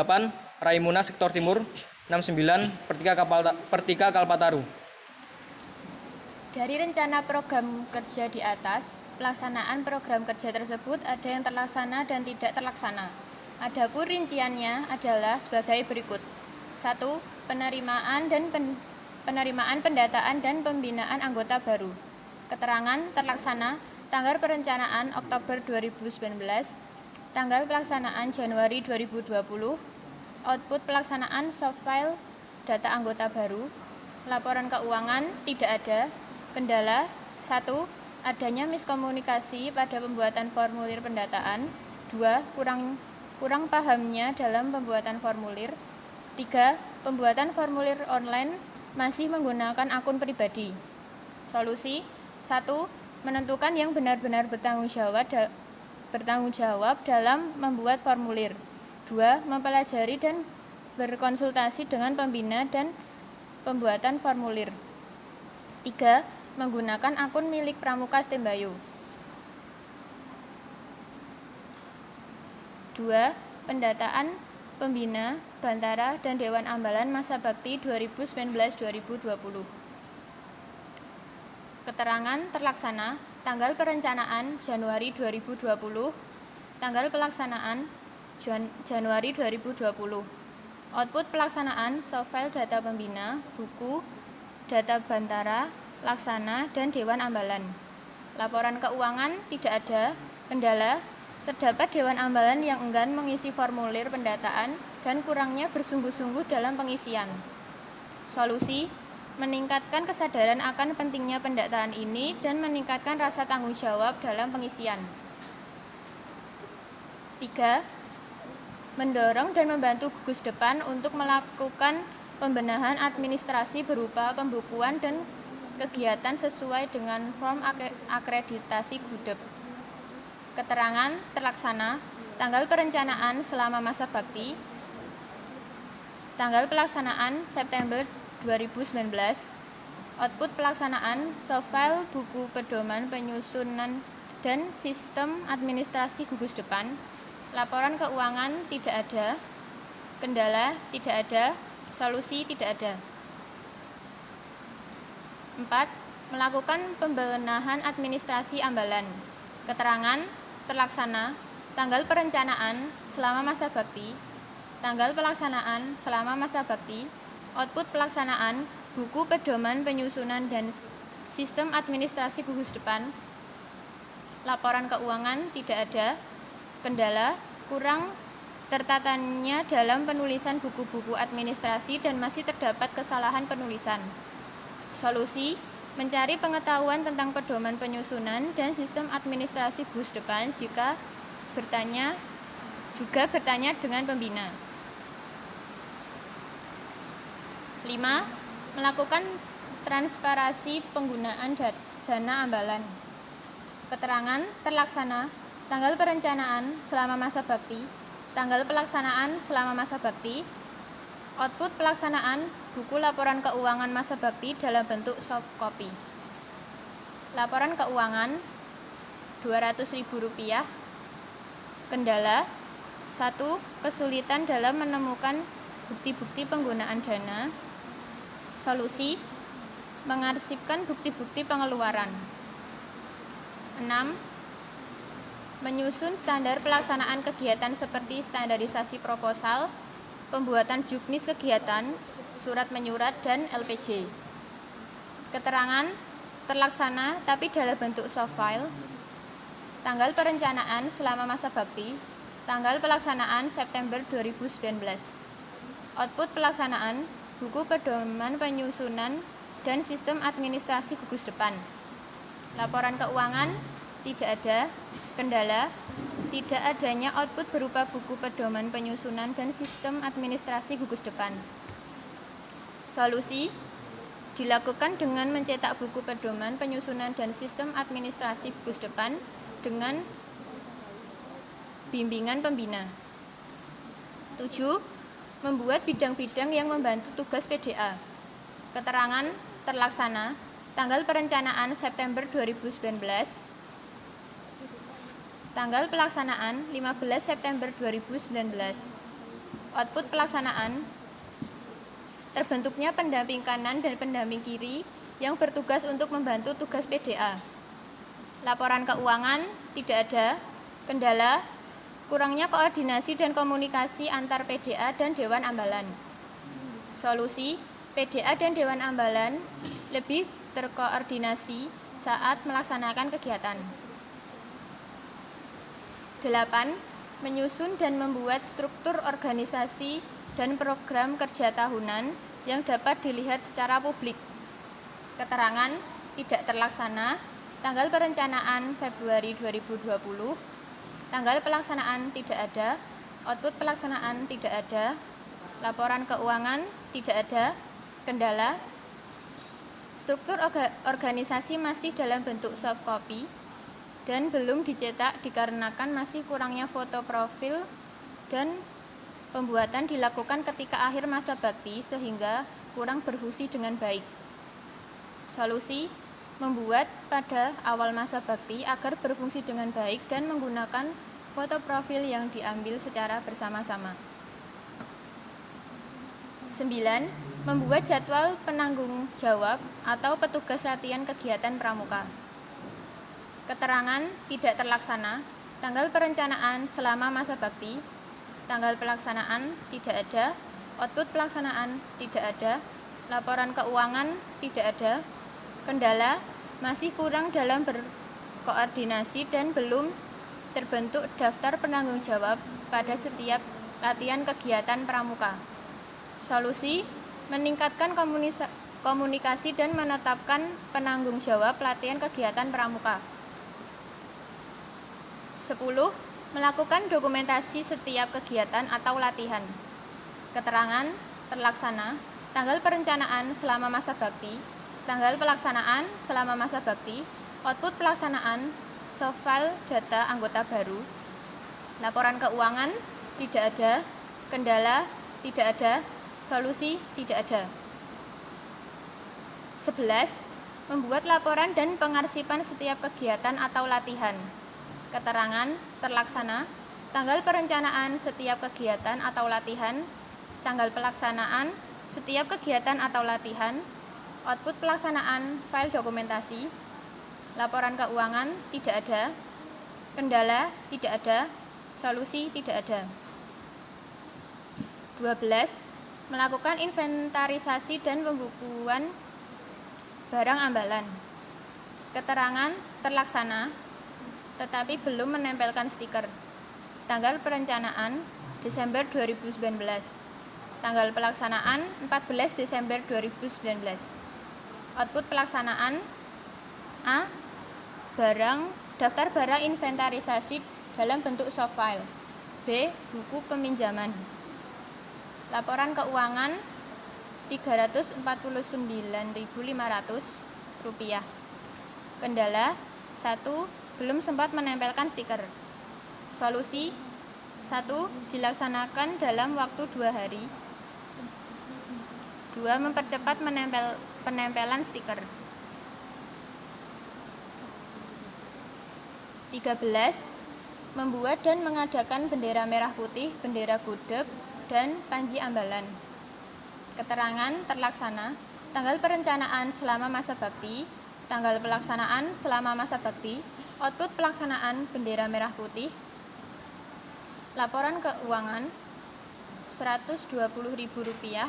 Raimuna Sektor Timur, 69 Pertika Kalpataru. Dari rencana program kerja di atas, pelaksanaan program kerja tersebut ada yang terlaksana dan tidak terlaksana. Adapun rinciannya adalah sebagai berikut. 1. Penerimaan pendataan dan pembinaan anggota baru. Keterangan terlaksana tanggal perencanaan Oktober 2019, tanggal pelaksanaan Januari 2020, output pelaksanaan soft file data anggota baru, laporan keuangan tidak ada. Kendala 1. Adanya miskomunikasi pada pembuatan formulir pendataan. 2. Kurang pahamnya dalam pembuatan formulir. 3. Pembuatan formulir online masih menggunakan akun pribadi. Solusi 1. Menentukan yang benar-benar bertanggung jawab dalam membuat formulir. 2. Mempelajari dan berkonsultasi dengan pembina dan pembuatan formulir. 3. Menggunakan akun milik Pramuka Stembayo. 2. Pendataan pembina, Bantara, dan Dewan Ambalan Masa Bakti 2019-2020. Keterangan terlaksana tanggal perencanaan Januari 2020, tanggal pelaksanaan Januari 2020. Output pelaksanaan soft file data pembina, buku, data Bantara, Laksana, dan Dewan Ambalan. Laporan keuangan tidak ada. Kendala, terdapat Dewan Ambalan yang enggan mengisi formulir pendataan dan kurangnya bersungguh-sungguh dalam pengisian. Solusi, meningkatkan kesadaran akan pentingnya pendataan ini dan meningkatkan rasa tanggung jawab dalam pengisian. 3. Mendorong dan membantu gugus depan untuk melakukan pembenahan administrasi berupa pembukuan dan kegiatan sesuai dengan form akreditasi GUDEP. Keterangan terlaksana tanggal perencanaan selama masa bakti, tanggal pelaksanaan September 2019, output pelaksanaan soft file buku pedoman penyusunan dan sistem administrasi gugus depan, laporan keuangan tidak ada, kendala tidak ada, solusi tidak ada. 4. Melakukan pembenahan administrasi ambalan. Keterangan terlaksana tanggal perencanaan selama masa bakti, tanggal pelaksanaan selama masa bakti, output pelaksanaan buku pedoman penyusunan dan sistem administrasi gugus depan, laporan keuangan tidak ada, kendala kurang tertatanya dalam penulisan buku-buku administrasi dan masih terdapat kesalahan penulisan. Solusi, mencari pengetahuan tentang pedoman penyusunan dan sistem administrasi gugus depan jika bertanya dengan pembina. 5. Melakukan transparansi penggunaan dana ambalan. Keterangan terlaksana tanggal perencanaan selama masa bakti, tanggal pelaksanaan selama masa bakti, output pelaksanaan buku laporan keuangan masa bakti dalam bentuk soft copy. Laporan keuangan Rp200.000. Kendala 1. Kesulitan dalam menemukan bukti-bukti penggunaan dana. Solusi, mengarsipkan bukti-bukti pengeluaran. 6. Menyusun standar pelaksanaan kegiatan seperti standarisasi proposal, pembuatan juknis kegiatan, surat menyurat, dan LPJ. Keterangan terlaksana tapi dalam bentuk soft file. Tanggal perencanaan selama masa bakti, tanggal pelaksanaan September 2019. Output pelaksanaan buku pedoman penyusunan dan sistem administrasi gugus depan. Laporan keuangan tidak ada. Kendala, tidak adanya output berupa buku pedoman penyusunan dan sistem administrasi gugus depan. Solusi, dilakukan dengan mencetak buku pedoman penyusunan dan sistem administrasi gugus depan dengan bimbingan pembina. 7. Membuat bidang-bidang yang membantu tugas PDA. Keterangan terlaksana Tanggal perencanaan September 2019. Tanggal pelaksanaan 15 September 2019. Output pelaksanaan: terbentuknya pendamping kanan dan pendamping kiri yang bertugas untuk membantu tugas PDA. Laporan keuangan tidak ada. Kendala: kurangnya koordinasi dan komunikasi antar PDA dan Dewan Ambalan. Solusi: PDA dan Dewan Ambalan lebih terkoordinasi saat melaksanakan kegiatan. 8. Menyusun dan membuat struktur organisasi dan program kerja tahunan yang dapat dilihat secara publik. Keterangan tidak terlaksana. Tanggal perencanaan Februari 2020. Tanggal pelaksanaan tidak ada. Output pelaksanaan tidak ada. Laporan keuangan tidak ada. Kendala: struktur organisasi masih dalam bentuk soft copy dan belum dicetak dikarenakan masih kurangnya foto profil dan pembuatan dilakukan ketika akhir masa bakti sehingga kurang berfungsi dengan baik. Solusi: membuat pada awal masa bakti agar berfungsi dengan baik dan menggunakan foto profil yang diambil secara bersama-sama. 9. Membuat jadwal penanggung jawab atau petugas latihan kegiatan pramuka. Keterangan tidak terlaksana. Tanggal perencanaan selama masa bakti. Tanggal pelaksanaan tidak ada. Output pelaksanaan tidak ada. Laporan keuangan tidak ada. Kendala: masih kurang dalam berkoordinasi dan belum terbentuk daftar penanggung jawab pada setiap latihan kegiatan pramuka. Solusi: meningkatkan komunikasi dan menetapkan penanggung jawab latihan kegiatan pramuka. 10. Melakukan dokumentasi setiap kegiatan atau latihan. Keterangan terlaksana. Tanggal perencanaan selama masa bakti. Tanggal pelaksanaan selama masa bakti. Output pelaksanaan soft file data anggota baru. Laporan keuangan tidak ada. Kendala tidak ada. Solusi tidak ada. 11. Membuat laporan dan pengarsipan setiap kegiatan atau latihan. Keterangan terlaksana. Tanggal perencanaan setiap kegiatan atau latihan. Tanggal pelaksanaan setiap kegiatan atau latihan. Output pelaksanaan file dokumentasi. Laporan keuangan tidak ada. Kendala tidak ada. Solusi tidak ada. 12. Melakukan inventarisasi dan pembukuan barang ambalan. Keterangan terlaksana, tetapi belum menempelkan stiker. Tanggal perencanaan Desember 2019. Tanggal pelaksanaan 14 Desember 2019. Output pelaksanaan: A. Daftar barang inventarisasi dalam bentuk soft file. B. Buku peminjaman. Laporan keuangan Rp349.500. Kendala: 1. Belum sempat menempelkan stiker. Solusi: 1. Dilaksanakan dalam waktu 2 hari. 2. Mempercepat penempelan stiker. 13. Membuat dan mengadakan bendera merah putih, bendera gudeg, dan panji ambalan. Keterangan terlaksana. Tanggal perencanaan selama masa bakti. Tanggal pelaksanaan selama masa bakti. Output pelaksanaan bendera merah putih. Laporan keuangan Rp120.000.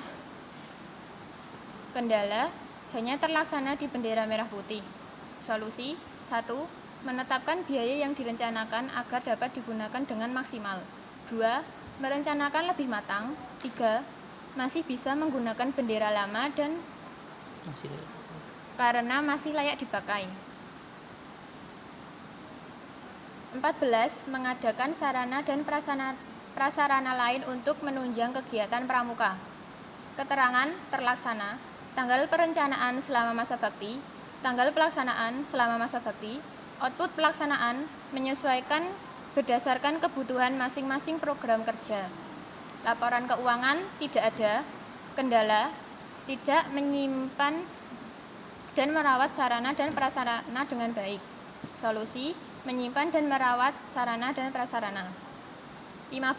Kendala: hanya terlaksana di bendera merah putih. Solusi: 1. Menetapkan biaya yang direncanakan agar dapat digunakan dengan maksimal. 2. Merencanakan lebih matang. 3. Masih bisa menggunakan bendera lama dan karena masih layak dipakai. 14. Mengadakan sarana dan prasarana lain untuk menunjang kegiatan pramuka. Keterangan terlaksana. Tanggal perencanaan selama masa bakti. Tanggal pelaksanaan selama masa bakti. Output pelaksanaan menyesuaikan berdasarkan kebutuhan masing-masing program kerja. Laporan keuangan tidak ada. Kendala: tidak menyimpan dan merawat sarana dan prasarana dengan baik. Solusi, menyimpan dan merawat sarana dan prasarana. 15.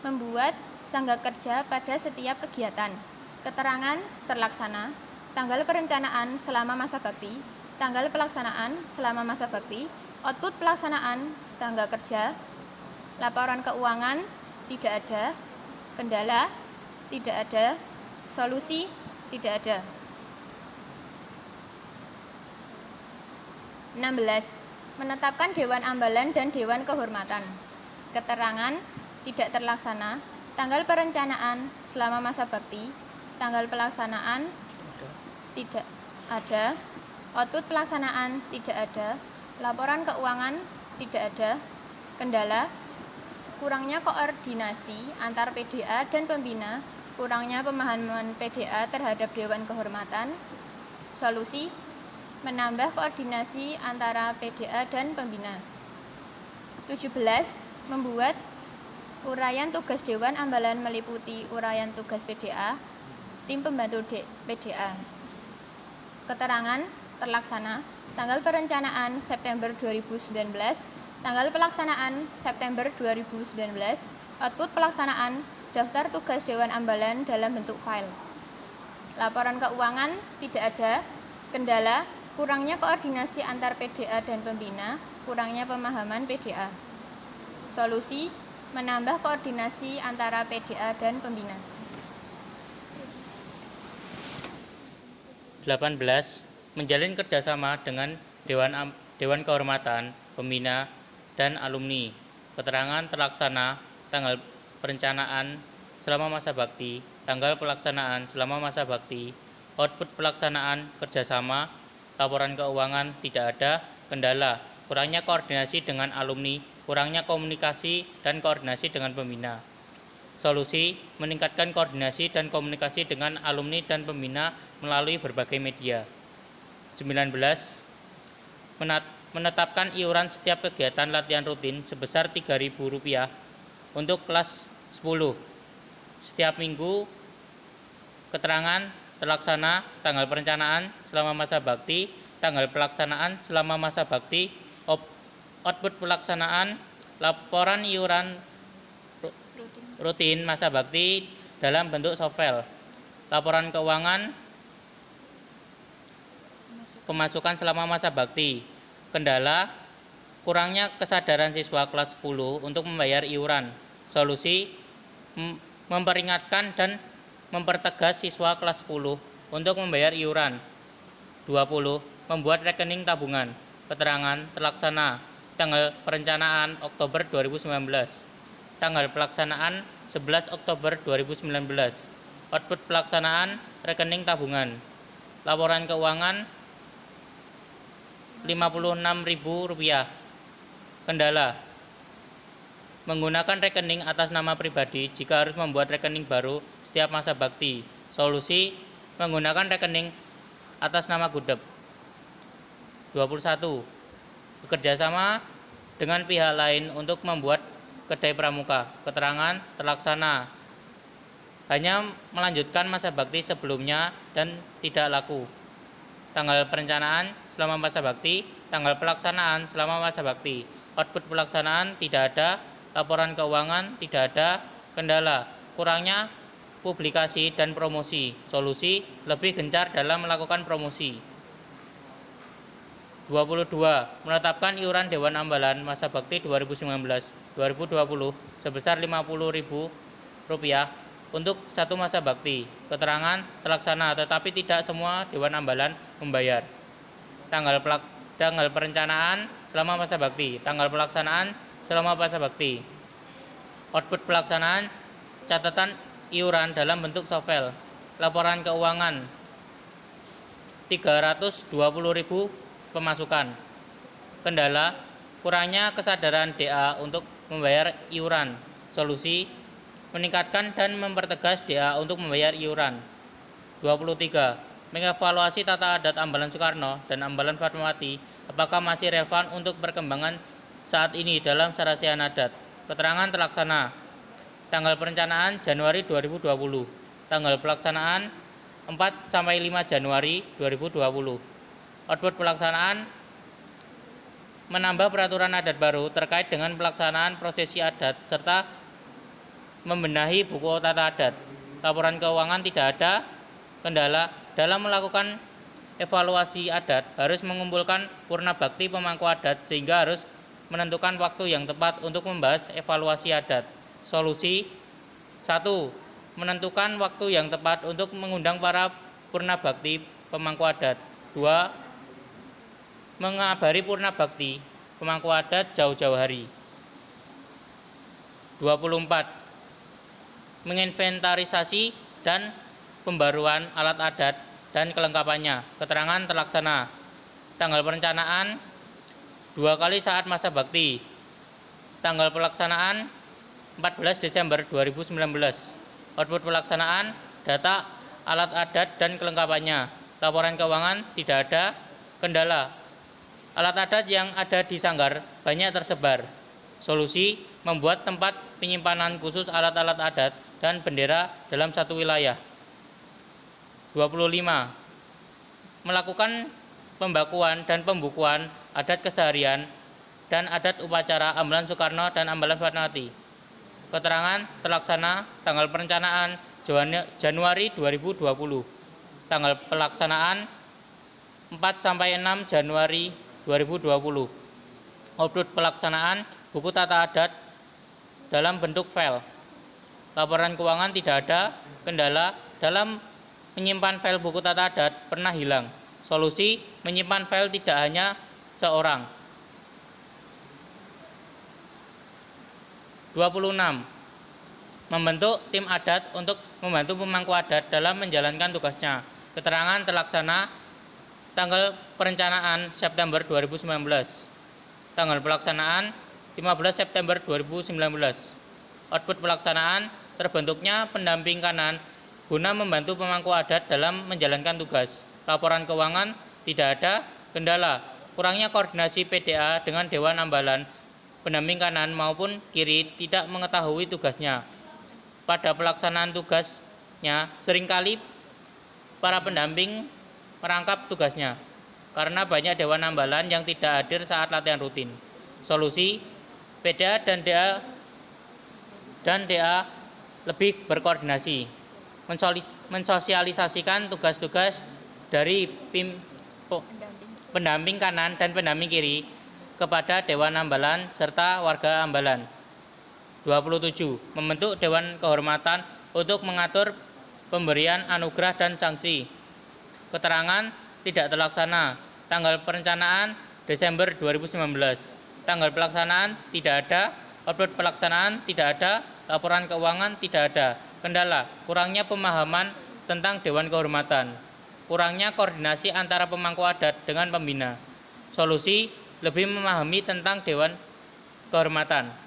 Membuat sangga kerja pada setiap kegiatan. Keterangan terlaksana, tanggal perencanaan selama masa bakti, tanggal pelaksanaan selama masa bakti, output pelaksanaan sangga kerja, laporan keuangan tidak ada, kendala tidak ada, solusi tidak ada. 16. Menetapkan Dewan Ambalan dan Dewan Kehormatan. Keterangan tidak terlaksana, tanggal perencanaan selama masa bakti, tanggal pelaksanaan tidak ada, output pelaksanaan tidak ada, laporan keuangan tidak ada, kendala kurangnya koordinasi antar PDA dan pembina, kurangnya pemahaman PDA terhadap Dewan Kehormatan. Solusi, menambah koordinasi antara PDA dan pembina. 17. Membuat uraian tugas Dewan Ambalan meliputi uraian tugas PDA, tim pembantu PDA. Keterangan terlaksana, tanggal perencanaan September 2019, tanggal pelaksanaan September 2019, output pelaksanaan daftar tugas Dewan Ambalan dalam bentuk file. Laporan keuangan tidak ada, kendala kurangnya koordinasi antar PDA dan pembina, kurangnya pemahaman PDA. Solusi, menambah koordinasi antara PDA dan pembina. 18. Menjalin kerjasama dengan Dewan Kehormatan, pembina, dan alumni. Keterangan terlaksana, tanggal perencanaan selama masa bakti, tanggal pelaksanaan selama masa bakti, output pelaksanaan kerjasama, laporan keuangan tidak ada, kendala kurangnya koordinasi dengan alumni, kurangnya komunikasi dan koordinasi dengan pembina. Solusi, meningkatkan koordinasi dan komunikasi dengan alumni dan pembina melalui berbagai media. 19. Menetapkan iuran setiap kegiatan latihan rutin sebesar Rp3.000 untuk kelas 10 setiap minggu. Keterangan terlaksana, tanggal perencanaan selama masa bakti, tanggal pelaksanaan selama masa bakti, output pelaksanaan, laporan iuran rutin masa bakti dalam bentuk soft file, laporan keuangan, pemasukan selama masa bakti. Kendala, kurangnya kesadaran siswa kelas 10 untuk membayar iuran. Solusi, memperingatkan dan mempertegas siswa kelas 10 untuk membayar iuran. 20. Membuat rekening tabungan. Keterangan terlaksana, tanggal perencanaan Oktober 2019, tanggal pelaksanaan 11 Oktober 2019, output pelaksanaan rekening tabungan, laporan keuangan Rp56.000. Kendala, menggunakan rekening atas nama pribadi jika harus membuat rekening baru setiap masa bakti. Solusi, menggunakan rekening atas nama Gudep. 21. Bekerjasama dengan pihak lain untuk membuat kedai pramuka. Keterangan terlaksana, hanya melanjutkan masa bakti sebelumnya dan tidak laku. Tanggal perencanaan selama masa bakti, tanggal pelaksanaan selama masa bakti, output pelaksanaan tidak ada, laporan keuangan tidak ada, kendala kurangnya publikasi dan promosi. Solusi, lebih gencar dalam melakukan promosi. 22. Menetapkan iuran Dewan Ambalan masa bakti 2019-2020 sebesar Rp50.000 untuk satu masa bakti. Keterangan terlaksana, tetapi tidak semua Dewan Ambalan membayar. Tanggal perencanaan selama masa bakti, tanggal pelaksanaan selama masa bakti, output pelaksanaan, catatan iuran dalam bentuk soft file, laporan keuangan Rp320.000 pemasukan. Kendala, kurangnya kesadaran DA untuk membayar iuran. Solusi, meningkatkan dan mempertegas DA untuk membayar iuran. 23. Mengevaluasi tata adat Ambalan Soekarno dan Ambalan Fatmawati apakah masih relevan untuk perkembangan saat ini dalam sarasian adat. Keterangan terlaksana, tanggal perencanaan Januari 2020, tanggal pelaksanaan 4-5 Januari 2020, Output pelaksanaan menambah peraturan adat baru terkait dengan pelaksanaan prosesi adat serta membenahi buku tata adat. Laporan keuangan tidak ada kendala dalam melakukan evaluasi adat, harus mengumpulkan purna bakti pemangku adat sehingga harus menentukan waktu yang tepat untuk membahas evaluasi adat. Solusi 1. Menentukan waktu yang tepat untuk mengundang para purna bakti pemangku adat. 2. Mengabari purna bakti pemangku adat jauh-jauh hari. 24. Menginventarisasi dan pembaruan alat adat dan kelengkapannya. Keterangan terlaksana. Tanggal perencanaan 2 kali saat masa bakti. Tanggal pelaksanaan 14 Desember 2019. Output pelaksanaan data alat adat dan kelengkapannya. Laporan keuangan tidak ada kendala. Alat adat yang ada di sanggar banyak tersebar. Solusi membuat tempat penyimpanan khusus alat-alat adat dan bendera dalam satu wilayah. 25. Melakukan pembakuan dan pembukuan adat keseharian dan adat upacara Ambalan Soekarno dan Ambalan Fatmawati. Keterangan terlaksana tanggal perencanaan Januari 2020. Tanggal pelaksanaan 4-6 Januari 2020. Output pelaksanaan buku tata adat dalam bentuk file. Laporan keuangan tidak ada kendala dalam menyimpan file buku tata adat pernah hilang. Solusi menyimpan file tidak hanya seorang. 26. Membentuk tim adat untuk membantu pemangku adat dalam menjalankan tugasnya. Keterangan terlaksana tanggal perencanaan September 2019. Tanggal pelaksanaan 15 September 2019. Output pelaksanaan terbentuknya pendamping kanan guna membantu pemangku adat dalam menjalankan tugas. Laporan keuangan tidak ada kendala. Kurangnya koordinasi PDA dengan Dewan Ambalan, pendamping kanan maupun kiri tidak mengetahui tugasnya. Pada pelaksanaan tugasnya seringkali para pendamping merangkap tugasnya karena banyak Dewan Ambalan yang tidak hadir saat latihan rutin. Solusi PDA dan DA lebih berkoordinasi, mensosialisasikan tugas-tugas dari pendamping kanan dan pendamping kiri kepada Dewan Ambalan serta warga Ambalan. 27. Membentuk Dewan Kehormatan untuk mengatur pemberian anugerah dan sanksi. Keterangan tidak terlaksana. Tanggal perencanaan Desember 2019. Tanggal pelaksanaan tidak ada. Output pelaksanaan tidak ada. Laporan keuangan tidak ada. Kendala kurangnya pemahaman tentang Dewan Kehormatan. Kurangnya koordinasi antara pemangku adat dengan pembina. Solusi lebih memahami tentang Dewan Kehormatan.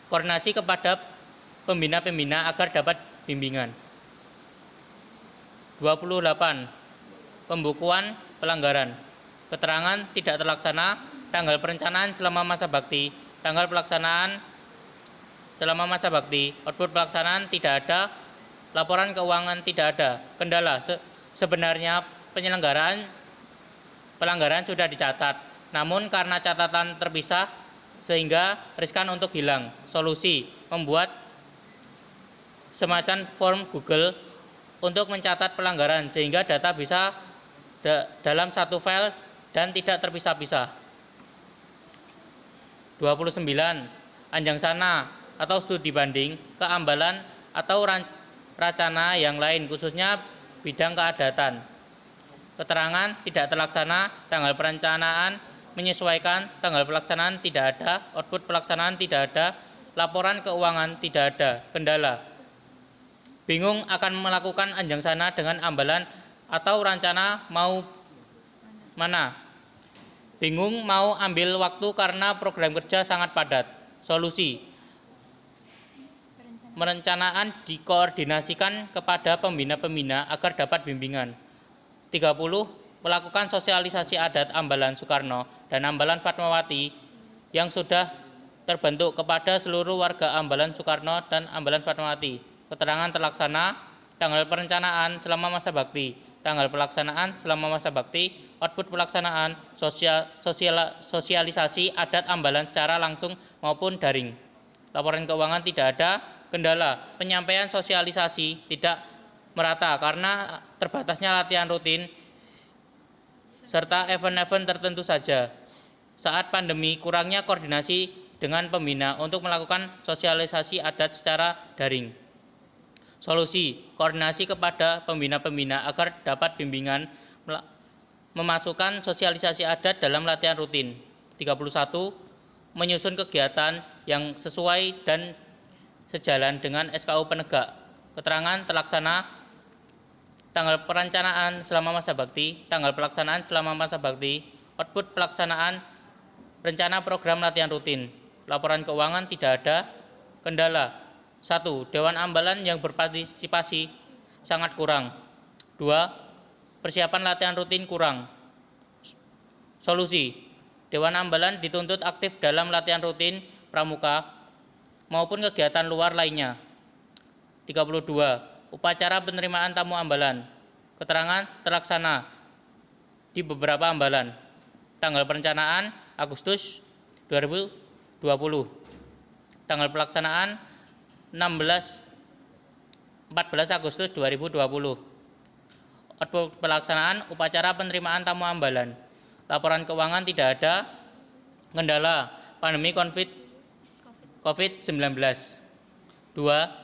Koordinasi kepada pembina-pembina agar dapat bimbingan. 28. Pembukuan pelanggaran. Keterangan tidak terlaksana. Tanggal perencanaan selama masa bakti. Tanggal pelaksanaan selama masa bakti. Output pelaksanaan tidak ada. Laporan keuangan tidak ada. Kendala sebenarnya penyelenggaraan pelanggaran sudah dicatat, namun karena catatan terpisah sehingga riskan untuk hilang. Solusi membuat semacam form Google untuk mencatat pelanggaran sehingga data bisa dalam satu file dan tidak terpisah-pisah. 29. Anjangsana atau studi banding keambalan atau racana yang lain khususnya bidang keadatan. Keterangan tidak terlaksana. Tanggal perencanaan menyesuaikan. Tanggal pelaksanaan tidak ada. Output pelaksanaan tidak ada. Laporan keuangan tidak ada. Kendala bingung akan melakukan anjangsana dengan ambalan atau rencana mau mana. Bingung mau ambil waktu karena program kerja sangat padat. Solusi merencanaan dikoordinasikan kepada pembina-pembina agar dapat bimbingan. 30. Melakukan sosialisasi adat Ambalan Soekarno dan Ambalan Fatmawati yang sudah terbentuk kepada seluruh warga Ambalan Soekarno dan Ambalan Fatmawati. keterangan terlaksana, tanggal perencanaan selama masa bakti, tanggal pelaksanaan selama masa bakti, output pelaksanaan, sosialisasi adat Ambalan secara langsung maupun daring. Laporan keuangan tidak ada. Kendala, penyampaian sosialisasi tidak merata karena terbatasnya latihan rutin serta event-event tertentu saja. Saat pandemi, kurangnya koordinasi dengan pembina untuk melakukan sosialisasi adat secara daring. Solusi, koordinasi kepada pembina-pembina agar dapat bimbingan memasukkan sosialisasi adat dalam latihan rutin. 31. Menyusun kegiatan yang sesuai dan sejalan dengan SKU penegak. Keterangan terlaksana, tanggal perencanaan selama masa bakti, tanggal pelaksanaan selama masa bakti, output pelaksanaan rencana program latihan rutin. Laporan keuangan tidak ada. Kendala, 1. Dewan Ambalan yang berpartisipasi sangat kurang. 2. Persiapan latihan rutin kurang. Solusi, Dewan Ambalan dituntut aktif dalam latihan rutin pramuka maupun kegiatan luar lainnya. 32. Upacara penerimaan tamu Ambalan. Keterangan terlaksana di beberapa Ambalan. Tanggal perencanaan Agustus 2020. Tanggal pelaksanaan 14 Agustus 2020. Output pelaksanaan upacara penerimaan tamu Ambalan. Laporan keuangan tidak ada. Kendala, pandemi COVID-19. 2.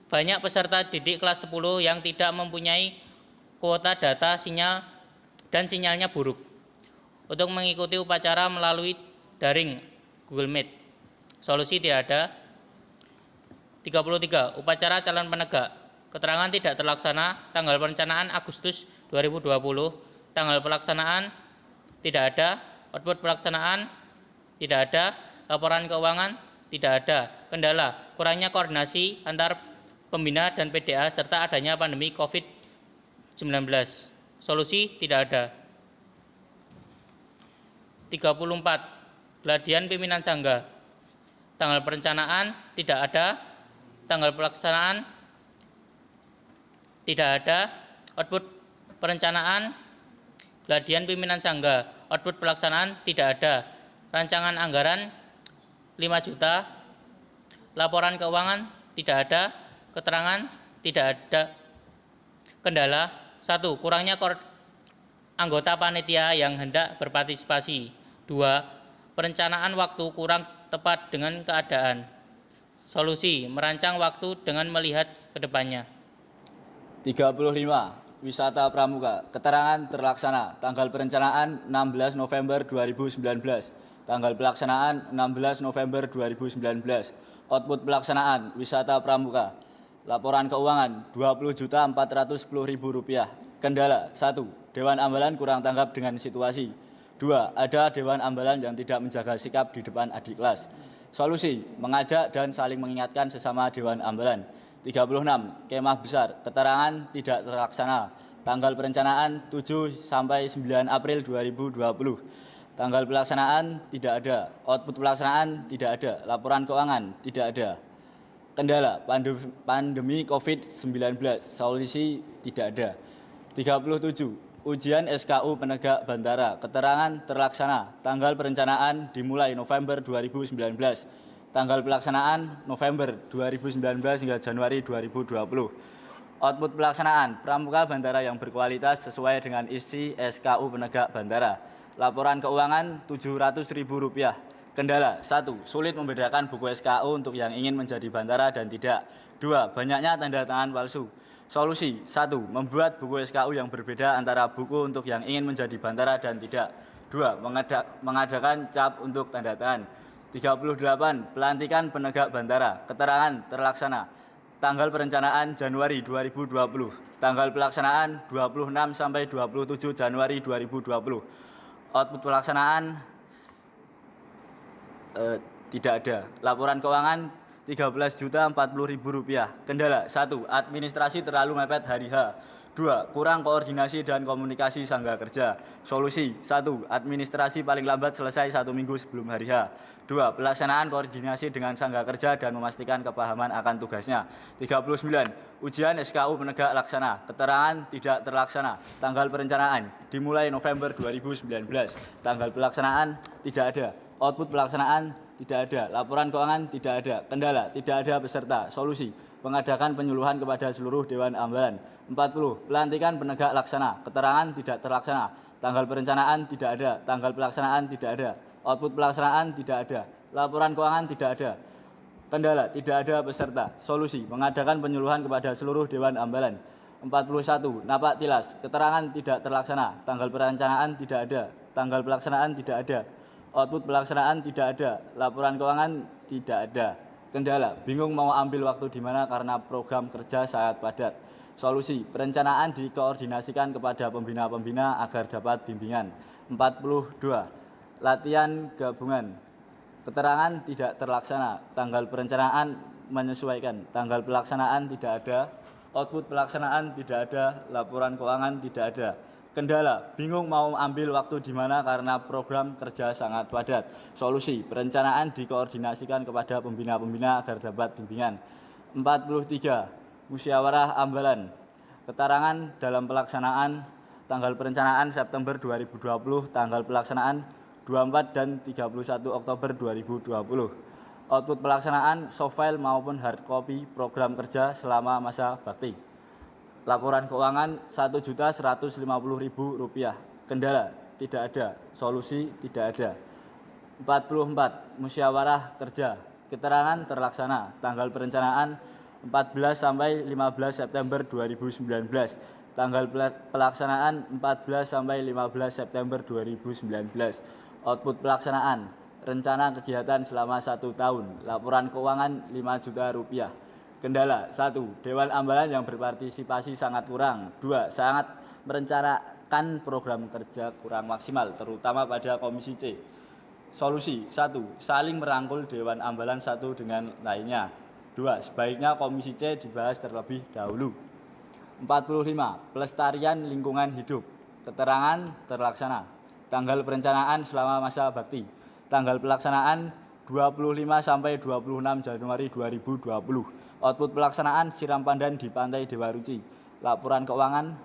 Banyak peserta didik kelas 10 yang tidak mempunyai kuota data sinyal dan sinyalnya buruk untuk mengikuti upacara melalui daring Google Meet. Solusi tidak ada. 33. Upacara calon penegak. Keterangan tidak terlaksana. Tanggal perencanaan Agustus 2020. Tanggal pelaksanaan tidak ada. Output pelaksanaan tidak ada. Laporan keuangan tidak ada. Kendala, kurangnya koordinasi antar pembina dan PDA serta adanya pandemi COVID-19. Solusi tidak ada. 34. Gladian pimpinan sangga. Tanggal perencanaan tidak ada. Tanggal pelaksanaan tidak ada. Output perencanaan gladian pimpinan sangga. Output pelaksanaan tidak ada. Rancangan anggaran 5 juta. Laporan keuangan tidak ada. Keterangan tidak ada. Kendala, 1. Kurangnya anggota panitia yang hendak berpartisipasi. 2. Perencanaan waktu kurang tepat dengan keadaan. Solusi, merancang waktu dengan melihat ke depannya. 35. Wisata Pramuka. Keterangan terlaksana. Tanggal perencanaan 16 November 2019. Tanggal pelaksanaan 16 November 2019. Output pelaksanaan wisata pramuka. Laporan keuangan Rp20.410.000. Kendala, 1. Dewan Ambalan kurang tanggap dengan situasi. 2. Ada Dewan Ambalan yang tidak menjaga sikap di depan adik kelas. Solusi, mengajak dan saling mengingatkan sesama Dewan Ambalan. 36. Kemah besar. Keterangan tidak terlaksana. Tanggal perencanaan 7-9 April 2020. Tanggal pelaksanaan tidak ada. Output pelaksanaan tidak ada. Laporan keuangan tidak ada. Kendala, pandemi COVID-19. Solusi tidak ada. 37. Ujian SKU penegak Bantara. Keterangan terlaksana. Tanggal perencanaan dimulai November 2019. Tanggal pelaksanaan November 2019 hingga Januari 2020. Output pelaksanaan pramuka Bantara yang berkualitas sesuai dengan isi SKU penegak Bantara. Laporan keuangan Rp700.000. Kendala, 1. Sulit membedakan buku SKU untuk yang ingin menjadi Bantara dan tidak. 2. Banyaknya tanda tangan palsu. Solusi, 1. Membuat buku SKU yang berbeda antara buku untuk yang ingin menjadi Bantara dan tidak. 2. Mengadakan cap untuk tanda tangan. 38. Pelantikan penegak Bantara. Keterangan terlaksana. Tanggal perencanaan Januari 2020. Tanggal pelaksanaan 26-27 Januari 2020. Output pelaksanaan tidak ada. Laporan keuangan Rp13.040.000. Kendala, 1. Administrasi terlalu mepet hari H. 2. Kurang koordinasi dan komunikasi sangga kerja. Solusi: 1. Administrasi paling lambat selesai 1 minggu sebelum hari H. 2. Pelaksanaan koordinasi dengan sangga kerja dan memastikan kepahaman akan tugasnya. 39. Ujian SKU penegak laksana. Keterangan tidak terlaksana. Tanggal perencanaan dimulai November 2019. Tanggal pelaksanaan tidak ada. Output pelaksanaan tidak ada. Laporan keuangan tidak ada. Kendala: tidak ada peserta. Solusi: mengadakan penyuluhan kepada seluruh Dewan Ambalan. 40. Pelantikan penegak laksana. Keterangan tidak terlaksana. Tanggal perencanaan tidak ada. Tanggal pelaksanaan tidak ada. Output pelaksanaan tidak ada. Laporan keuangan tidak ada. Kendala: tidak ada peserta. Solusi: mengadakan penyuluhan kepada seluruh Dewan Ambalan. 41. Napak tilas. Keterangan tidak terlaksana. Tanggal perencanaan tidak ada. Tanggal pelaksanaan tidak ada. Output pelaksanaan tidak ada. Laporan keuangan tidak ada. Kendala: bingung mau ambil waktu di mana karena program kerja sangat padat. Solusi: perencanaan dikoordinasikan kepada pembina-pembina agar dapat bimbingan. 42. Latihan gabungan. Keterangan tidak terlaksana. Tanggal perencanaan menyesuaikan. Tanggal pelaksanaan tidak ada. Output pelaksanaan tidak ada. Laporan keuangan tidak ada. Kendala: bingung mau ambil waktu di mana karena program kerja sangat padat. Solusi: perencanaan dikoordinasikan kepada pembina-pembina agar dapat bimbingan. 43. Musyawarah Ambalan. Keterangan dalam pelaksanaan. Tanggal perencanaan September 2020, tanggal pelaksanaan 24 dan 31 Oktober 2020. Output pelaksanaan soft file maupun hard copy program kerja selama masa bakti. Laporan keuangan Rp1.150.000. Kendala: tidak ada. Solusi: tidak ada. 44. Musyawarah kerja. Keterangan terlaksana. Tanggal perencanaan 14 sampai 15 September 2019. Tanggal pelaksanaan 14 sampai 15 September 2019. Output pelaksanaan rencana kegiatan selama 1 tahun. Laporan keuangan Rp5 juta. Kendala: 1. Dewan Ambalan yang berpartisipasi sangat kurang. 2. Sangat merencanakan program kerja kurang maksimal, terutama pada Komisi C. Solusi: 1. Saling merangkul Dewan Ambalan satu dengan lainnya. 2. Sebaiknya Komisi C dibahas terlebih dahulu. 45. Pelestarian lingkungan hidup. Keterangan terlaksana. Tanggal perencanaan selama masa bakti. Tanggal pelaksanaan 25 sampai 26 Januari 2020. Output pelaksanaan siram pandan di Pantai Dewa Ruci. Laporan keuangan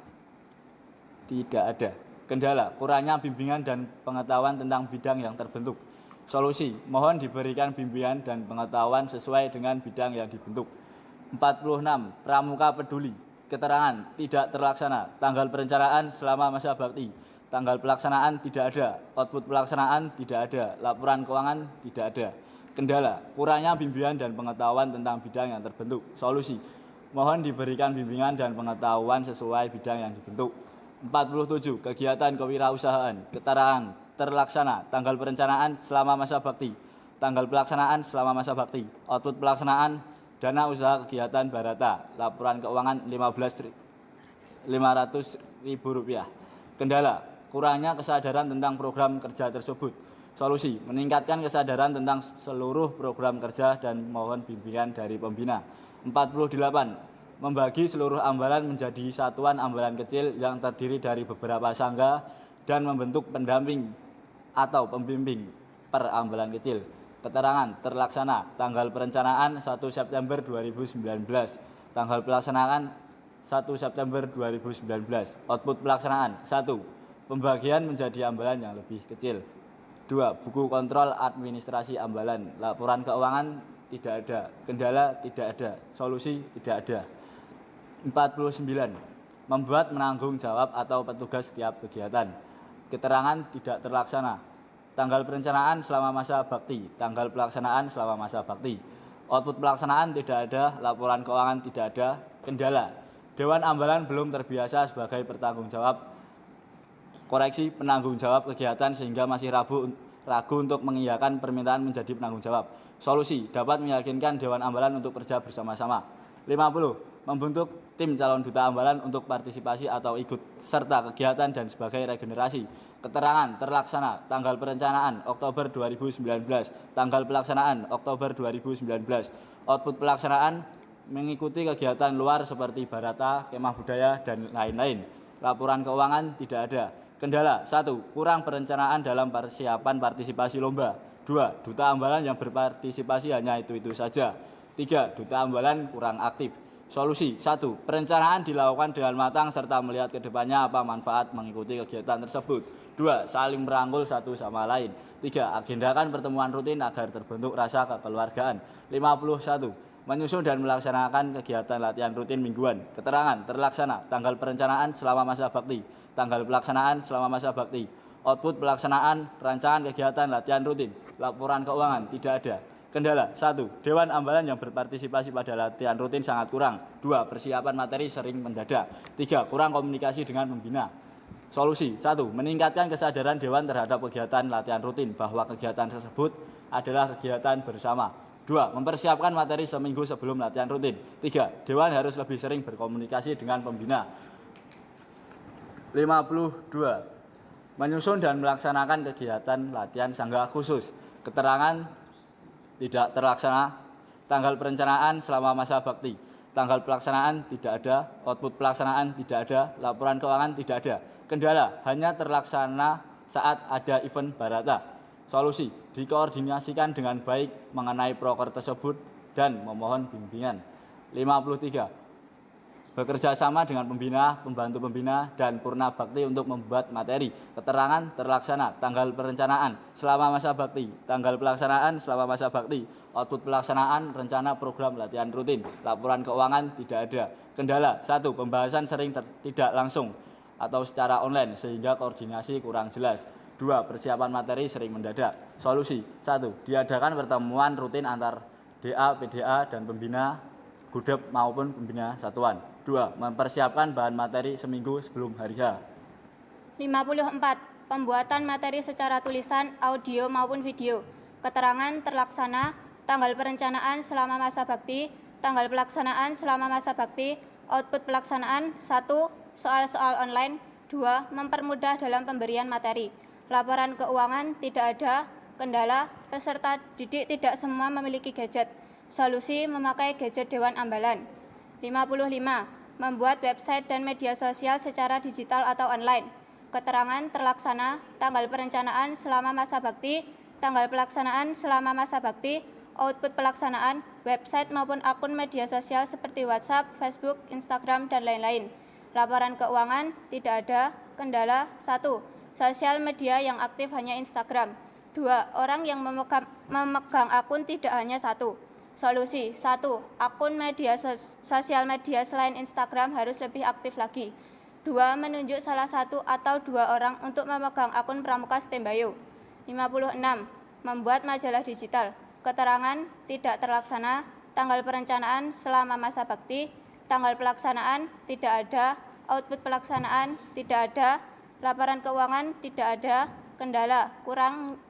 tidak ada. Kendala: kurangnya bimbingan dan pengetahuan tentang bidang yang terbentuk. Solusi: mohon diberikan bimbingan dan pengetahuan sesuai dengan bidang yang dibentuk. 46. Pramuka peduli. Keterangan tidak terlaksana. Tanggal perencanaan selama masa bakti. Tanggal pelaksanaan tidak ada. Output pelaksanaan tidak ada. Laporan keuangan tidak ada. Kendala: kurangnya bimbingan dan pengetahuan tentang bidang yang terbentuk. Solusi: mohon diberikan bimbingan dan pengetahuan sesuai bidang yang dibentuk. 47. Kegiatan kewirausahaan. Keterangan terlaksana. Tanggal perencanaan selama masa bakti. Tanggal pelaksanaan selama masa bakti. Output pelaksanaan dana usaha kegiatan Barata. Laporan keuangan Rp500.000. Kendala: kurangnya kesadaran tentang program kerja tersebut. Solusi: meningkatkan kesadaran tentang seluruh program kerja dan mohon bimbingan dari pembina. 48. Membagi seluruh ambalan menjadi satuan ambalan kecil yang terdiri dari beberapa sangga dan membentuk pendamping atau pembimbing per ambalan kecil. Keterangan terlaksana. Tanggal perencanaan 1 September 2019. Tanggal pelaksanaan 1 September 2019. Output pelaksanaan 1. Pembagian menjadi ambalan yang lebih kecil. 2. Buku kontrol administrasi ambalan. Laporan keuangan tidak ada. Kendala tidak ada. Solusi tidak ada. 49. Membuat menanggung jawab atau petugas setiap kegiatan. Keterangan tidak terlaksana. Tanggal perencanaan selama masa bakti. Tanggal pelaksanaan selama masa bakti. Output pelaksanaan tidak ada. Laporan keuangan tidak ada. Kendala: Dewan Ambalan belum terbiasa sebagai bertanggung jawab. Koreksi: penanggung jawab kegiatan sehingga masih ragu untuk mengiyakan permintaan menjadi penanggung jawab. Solusi: dapat meyakinkan Dewan Ambalan untuk kerja bersama-sama. 50. Membentuk tim calon duta ambalan untuk partisipasi atau ikut serta kegiatan dan sebagai regenerasi. Keterangan terlaksana. Tanggal perencanaan Oktober 2019. Tanggal pelaksanaan Oktober 2019. Output pelaksanaan mengikuti kegiatan luar seperti barata, kemah budaya, dan lain-lain. Laporan keuangan tidak ada. Kendala 1. Kurang perencanaan dalam persiapan partisipasi lomba. 2. Duta ambalan yang berpartisipasi hanya itu-itu saja. 3. Duta ambalan kurang aktif. Solusi 1. Perencanaan dilakukan dengan matang serta melihat ke depannya apa manfaat mengikuti kegiatan tersebut. 2. Saling merangkul satu sama lain. 3. Agendakan pertemuan rutin agar terbentuk rasa kekeluargaan. 51. Menyusun dan melaksanakan kegiatan latihan rutin mingguan. Keterangan terlaksana. Tanggal perencanaan selama masa bakti. Tanggal pelaksanaan selama masa bakti. Output pelaksanaan rancangan kegiatan latihan rutin. Laporan keuangan tidak ada. Kendala 1. Dewan ambalan yang berpartisipasi pada latihan rutin sangat kurang. 2. Persiapan materi sering mendadak. 3. Kurang komunikasi dengan pembina. Solusi 1. Meningkatkan kesadaran dewan terhadap kegiatan latihan rutin bahwa kegiatan tersebut adalah kegiatan bersama. 2. Mempersiapkan materi seminggu sebelum latihan rutin. 3. Dewan harus lebih sering berkomunikasi dengan pembina. 52. Menyusun dan melaksanakan kegiatan latihan sangga khusus. Keterangan tidak terlaksana. Tanggal perencanaan selama masa bakti. Tanggal pelaksanaan tidak ada. Output pelaksanaan tidak ada. Laporan keuangan tidak ada. Kendala hanya terlaksana saat ada event barata. Solusi dikoordinasikan dengan baik mengenai proker tersebut dan memohon bimbingan. 53. Bekerja sama dengan pembina, pembantu pembina, dan purna bakti untuk membuat materi. Keterangan terlaksana. Tanggal perencanaan selama masa bakti. Tanggal pelaksanaan selama masa bakti. Output pelaksanaan rencana program latihan rutin. Laporan keuangan tidak ada. Kendala 1. Pembahasan sering tidak langsung atau secara online sehingga koordinasi kurang jelas. 2. Persiapan materi sering mendadak. Solusi 1. Diadakan pertemuan rutin antar DA, PDA, dan pembina Gudep maupun pembina satuan. 2. Mempersiapkan bahan materi seminggu sebelum hari H. 54. Pembuatan materi secara tulisan, audio maupun video. Keterangan terlaksana. Tanggal perencanaan selama masa bakti. Tanggal pelaksanaan selama masa bakti. Output pelaksanaan 1. Soal-soal online. 2. Mempermudah dalam pemberian materi. Laporan keuangan tidak ada. Kendala peserta didik tidak semua memiliki gadget. Solusi memakai gadget Dewan Ambalan. 55. Membuat website dan media sosial secara digital atau online. Keterangan terlaksana. Tanggal perencanaan selama masa bakti. Tanggal pelaksanaan selama masa bakti. Output pelaksanaan website maupun akun media sosial seperti WhatsApp, Facebook, Instagram, dan lain-lain. Laporan keuangan tidak ada. Kendala 1. Sosial media yang aktif hanya Instagram. 2. Orang yang memegang akun tidak hanya 1. Solusi 1. Akun media sosial media selain Instagram harus lebih aktif lagi. 2. Menunjuk salah satu atau 2 orang untuk memegang akun Pramuka Stembayo. 56. Membuat majalah digital. Keterangan tidak terlaksana. Tanggal perencanaan selama masa bakti. Tanggal pelaksanaan tidak ada. Output pelaksanaan tidak ada. Laporan keuangan tidak ada. Kendala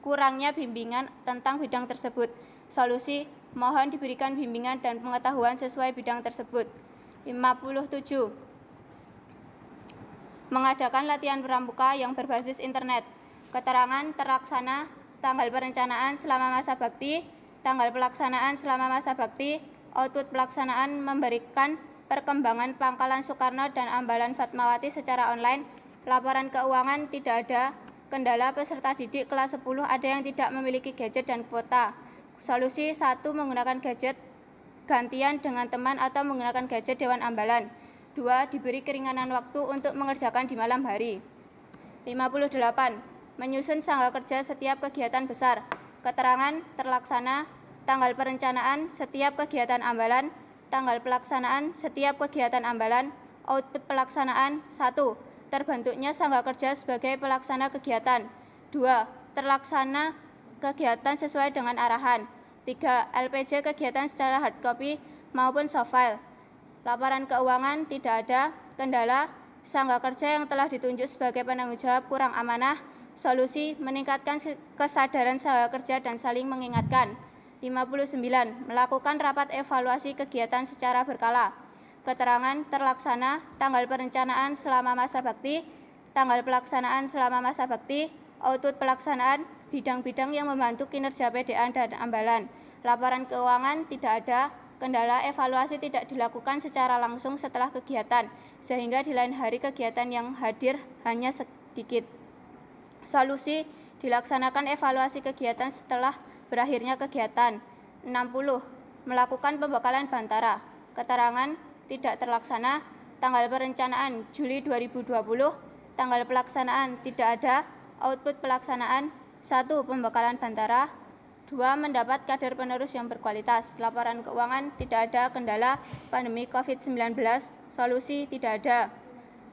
kurangnya bimbingan tentang bidang tersebut. Solusi mohon diberikan bimbingan dan pengetahuan sesuai bidang tersebut. 57. Mengadakan latihan pramuka yang berbasis internet. Keterangan terlaksana. Tanggal perencanaan selama masa bakti. Tanggal pelaksanaan selama masa bakti. Output pelaksanaan memberikan perkembangan Pangkalan Soekarno dan Ambalan Fatmawati secara online. Laporan keuangan tidak ada. Kendala peserta didik kelas 10 ada yang tidak memiliki gadget dan kuota. Solusi 1. Menggunakan gadget gantian dengan teman atau menggunakan gadget Dewan Ambalan. 2. Diberi keringanan waktu untuk mengerjakan di malam hari. 58. Menyusun sangga kerja setiap kegiatan besar. Keterangan terlaksana. Tanggal perencanaan setiap kegiatan ambalan. Tanggal pelaksanaan setiap kegiatan ambalan. Output pelaksanaan 1. Terbentuknya sangga kerja sebagai pelaksana kegiatan. 2. Terlaksana kegiatan sesuai dengan arahan. 3. LPJ kegiatan secara hard copy maupun soft file. Laporan keuangan tidak ada. Kendala sangga kerja yang telah ditunjuk sebagai penanggung jawab kurang amanah. Solusi meningkatkan kesadaran sangga kerja dan saling mengingatkan. 59. Melakukan rapat evaluasi kegiatan secara berkala. Keterangan terlaksana. Tanggal perencanaan selama masa bakti. Tanggal pelaksanaan selama masa bakti. Output pelaksanaan bidang-bidang yang membantu kinerja PDA dan Ambalan. Laporan keuangan tidak ada. Kendala evaluasi tidak dilakukan secara langsung setelah kegiatan, sehingga di lain hari kegiatan yang hadir hanya sedikit. Solusi: dilaksanakan evaluasi kegiatan setelah berakhirnya kegiatan. 60. Melakukan pembekalan bantara. Keterangan tidak terlaksana. Tanggal perencanaan Juli 2020. Tanggal pelaksanaan tidak ada. Output pelaksanaan 1. Pembekalan bantara. 2. Mendapat kader penerus yang berkualitas. Laporan keuangan tidak ada kendala pandemi COVID-19. Solusi tidak ada.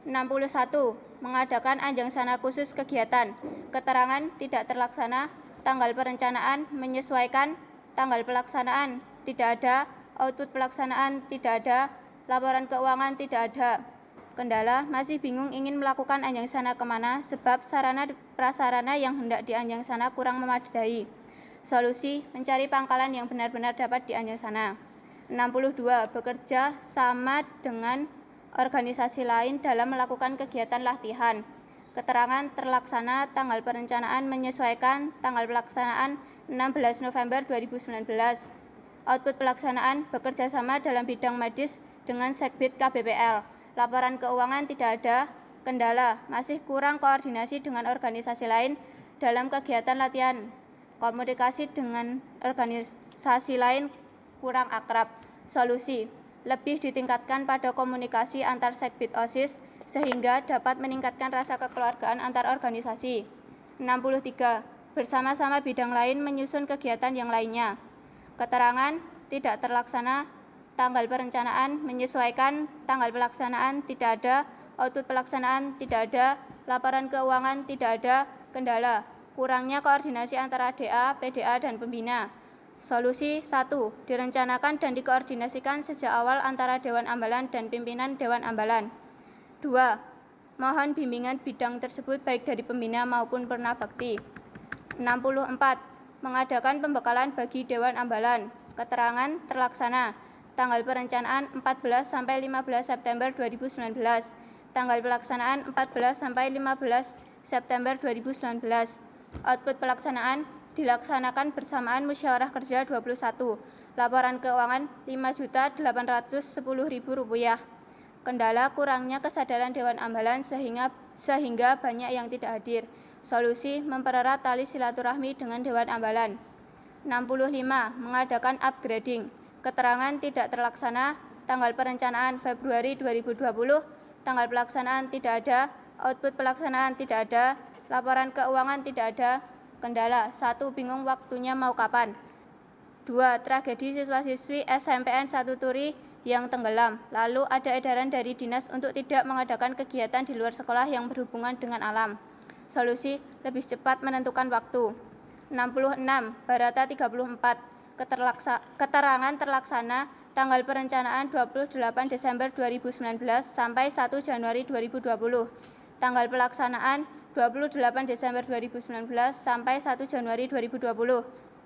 61. Mengadakan anjang sana khusus kegiatan. Keterangan tidak terlaksana. Tanggal perencanaan menyesuaikan. Tanggal pelaksanaan tidak ada. Output pelaksanaan tidak ada. Laporan keuangan tidak ada. Kendala: masih bingung ingin melakukan anjang sana kemana sebab sarana prasarana yang hendak dianjang sana kurang memadai. Solusi: mencari pangkalan yang benar-benar dapat dianjang sana. 62. Bekerja sama dengan organisasi lain dalam melakukan kegiatan latihan. Keterangan terlaksana. Tanggal perencanaan menyesuaikan. Tanggal pelaksanaan 16 November 2019. Output pelaksanaan: bekerja sama dalam bidang medis dengan Sekbid KBPL. Laporan keuangan tidak ada. Kendala: masih kurang koordinasi dengan organisasi lain dalam kegiatan latihan. Komunikasi dengan organisasi lain kurang akrab. Solusi: lebih ditingkatkan pada komunikasi antar Sekbid OSIS sehingga dapat meningkatkan rasa kekeluargaan antar organisasi. 63. Bersama-sama bidang lain menyusun kegiatan yang lainnya. Keterangan tidak terlaksana. Tanggal perencanaan menyesuaikan. Tanggal pelaksanaan tidak ada. Output pelaksanaan tidak ada. Laporan keuangan tidak ada. Kendala: kurangnya koordinasi antara DA, PDA, dan pembina. Solusi: 1. Direncanakan dan dikoordinasikan sejak awal antara Dewan Ambalan dan pimpinan Dewan Ambalan. 2. Mohon bimbingan bidang tersebut baik dari pembina maupun Purnabakti. 64. Mengadakan pembekalan bagi Dewan Ambalan. Keterangan terlaksana. Tanggal perencanaan 14-15 September 2019. Tanggal pelaksanaan 14-15 September 2019. Output pelaksanaan dilaksanakan bersamaan musyawarah kerja 21. Laporan keuangan Rp5.810.000. Kendala: kurangnya kesadaran Dewan Ambalan sehingga banyak yang tidak hadir. Solusi: mempererat tali silaturahmi dengan Dewan Ambalan. 65. Mengadakan upgrading. Keterangan tidak terlaksana. Tanggal perencanaan Februari 2020. Tanggal pelaksanaan tidak ada. Output pelaksanaan tidak ada. Laporan keuangan tidak ada. Kendala: 1. Bingung waktunya mau kapan. 2. Tragedi siswa-siswi SMPN 1 Turi yang tenggelam. Lalu ada edaran dari dinas untuk tidak mengadakan kegiatan di luar sekolah yang berhubungan dengan alam. Solusi: lebih cepat menentukan waktu. 66. Barata 34. Keterangan terlaksana. Tanggal perencanaan 28 Desember 2019 sampai 1 Januari 2020. Tanggal pelaksanaan 28 Desember 2019 sampai 1 Januari 2020.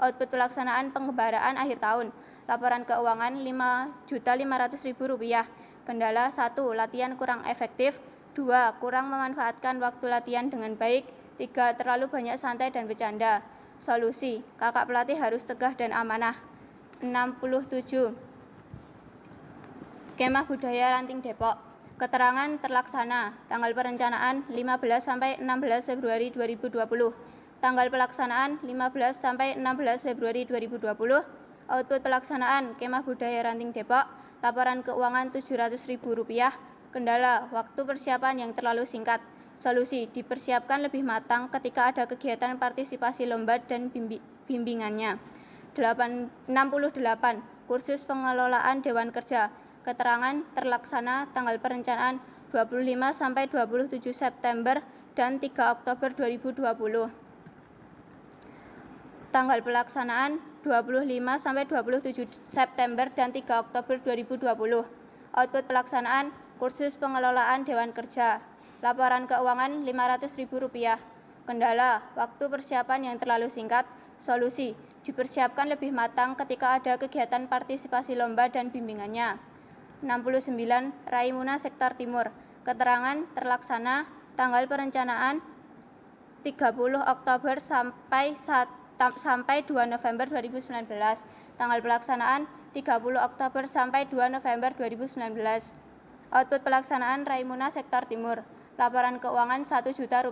Output pelaksanaan pengembaraan akhir tahun. Laporan keuangan Rp5.500.000. Kendala: 1. Latihan kurang efektif. 2. Kurang memanfaatkan waktu latihan dengan baik. 3. Terlalu banyak santai dan bercanda. Solusi: kakak pelatih harus tegas dan amanah. 67. Kemah Budaya Ranting Depok. Keterangan terlaksana. Tanggal perencanaan 15-16 Februari 2020. Tanggal pelaksanaan 15-16 Februari 2020. Output pelaksanaan Kemah Budaya Ranting Depok. Laporan keuangan Rp700.000. Kendala: waktu persiapan yang terlalu singkat. Solusi: dipersiapkan lebih matang ketika ada kegiatan partisipasi lomba dan bimbingannya. 68. Kursus pengelolaan Dewan Kerja. Keterangan terlaksana. Tanggal perencanaan 25-27 September dan 3 Oktober 2020. Tanggal pelaksanaan 25-27 September dan 3 Oktober 2020. Output pelaksanaan kursus pengelolaan Dewan Kerja. Laporan keuangan Rp500.000. Kendala: waktu persiapan yang terlalu singkat. Solusi: dipersiapkan lebih matang ketika ada kegiatan partisipasi lomba dan bimbingannya. 69. Raimuna Sektor Timur. Keterangan terlaksana. Tanggal perencanaan 30 Oktober sampai 2 November 2019. Tanggal pelaksanaan 30 Oktober sampai 2 November 2019. Output pelaksanaan Raimuna Sektor Timur. Laporan keuangan Rp1 juta.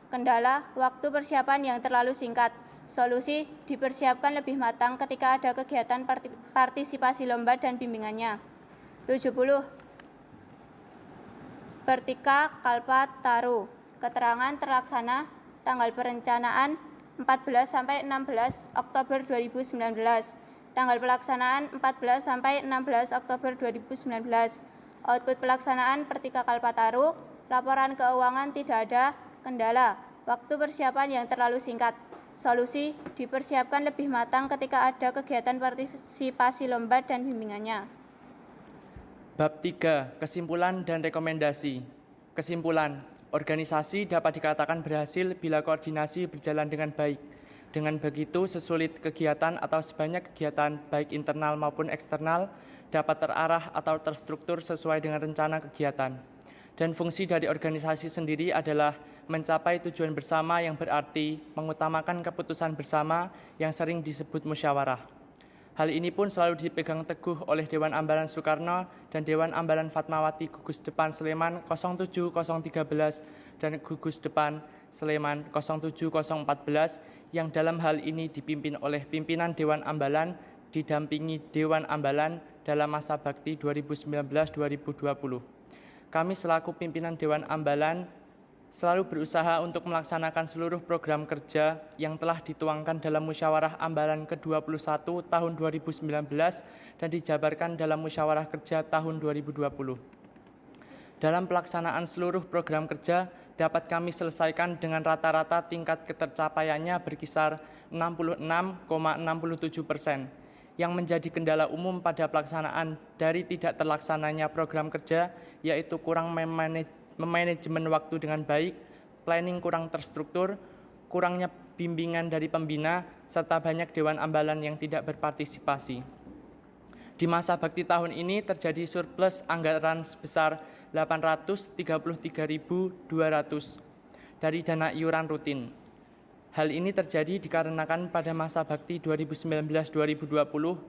Kendala, waktu persiapan yang terlalu singkat. Solusi, dipersiapkan lebih matang ketika ada kegiatan partisipasi lomba dan bimbingannya. 70. Bertika Kalpataru. Keterangan terlaksana tanggal perencanaan 14 sampai 16 Oktober 2019. Tanggal pelaksanaan 14 sampai 16 Oktober 2019. Output pelaksanaan Bertika Kalpataru. Laporan keuangan tidak ada kendala. Waktu persiapan yang terlalu singkat. Solusi, dipersiapkan lebih matang ketika ada kegiatan partisipasi lomba dan bimbingannya. Bab 3. Kesimpulan dan rekomendasi. Kesimpulan, organisasi dapat dikatakan berhasil bila koordinasi berjalan dengan baik. Dengan begitu, sesulit kegiatan atau sebanyak kegiatan, baik internal maupun eksternal, dapat terarah atau terstruktur sesuai dengan rencana kegiatan. Dan fungsi dari organisasi sendiri adalah mencapai tujuan bersama yang berarti mengutamakan keputusan bersama yang sering disebut musyawarah. Hal ini pun selalu dipegang teguh oleh Dewan Ambalan Soekarno dan Dewan Ambalan Fatmawati Gugus Depan Sleman 07013 dan Gugus Depan Sleman 07014 yang dalam hal ini dipimpin oleh pimpinan Dewan Ambalan didampingi Dewan Ambalan dalam masa bakti 2019-2020. Kami selaku pimpinan Dewan Ambalan selalu berusaha untuk melaksanakan seluruh program kerja yang telah dituangkan dalam Musyawarah Ambalan ke-21 tahun 2019 dan dijabarkan dalam Musyawarah Kerja tahun 2020. Dalam pelaksanaan seluruh program kerja dapat kami selesaikan dengan rata-rata tingkat ketercapaiannya berkisar 66,67%. Yang menjadi kendala umum pada pelaksanaan dari tidak terlaksananya program kerja yaitu kurang memanajemen waktu dengan baik, planning kurang terstruktur, kurangnya bimbingan dari pembina, serta banyak Dewan Ambalan yang tidak berpartisipasi. Di masa bakti tahun ini terjadi surplus anggaran sebesar 833.200 dari dana iuran rutin. Hal ini terjadi dikarenakan pada masa bakti 2019-2020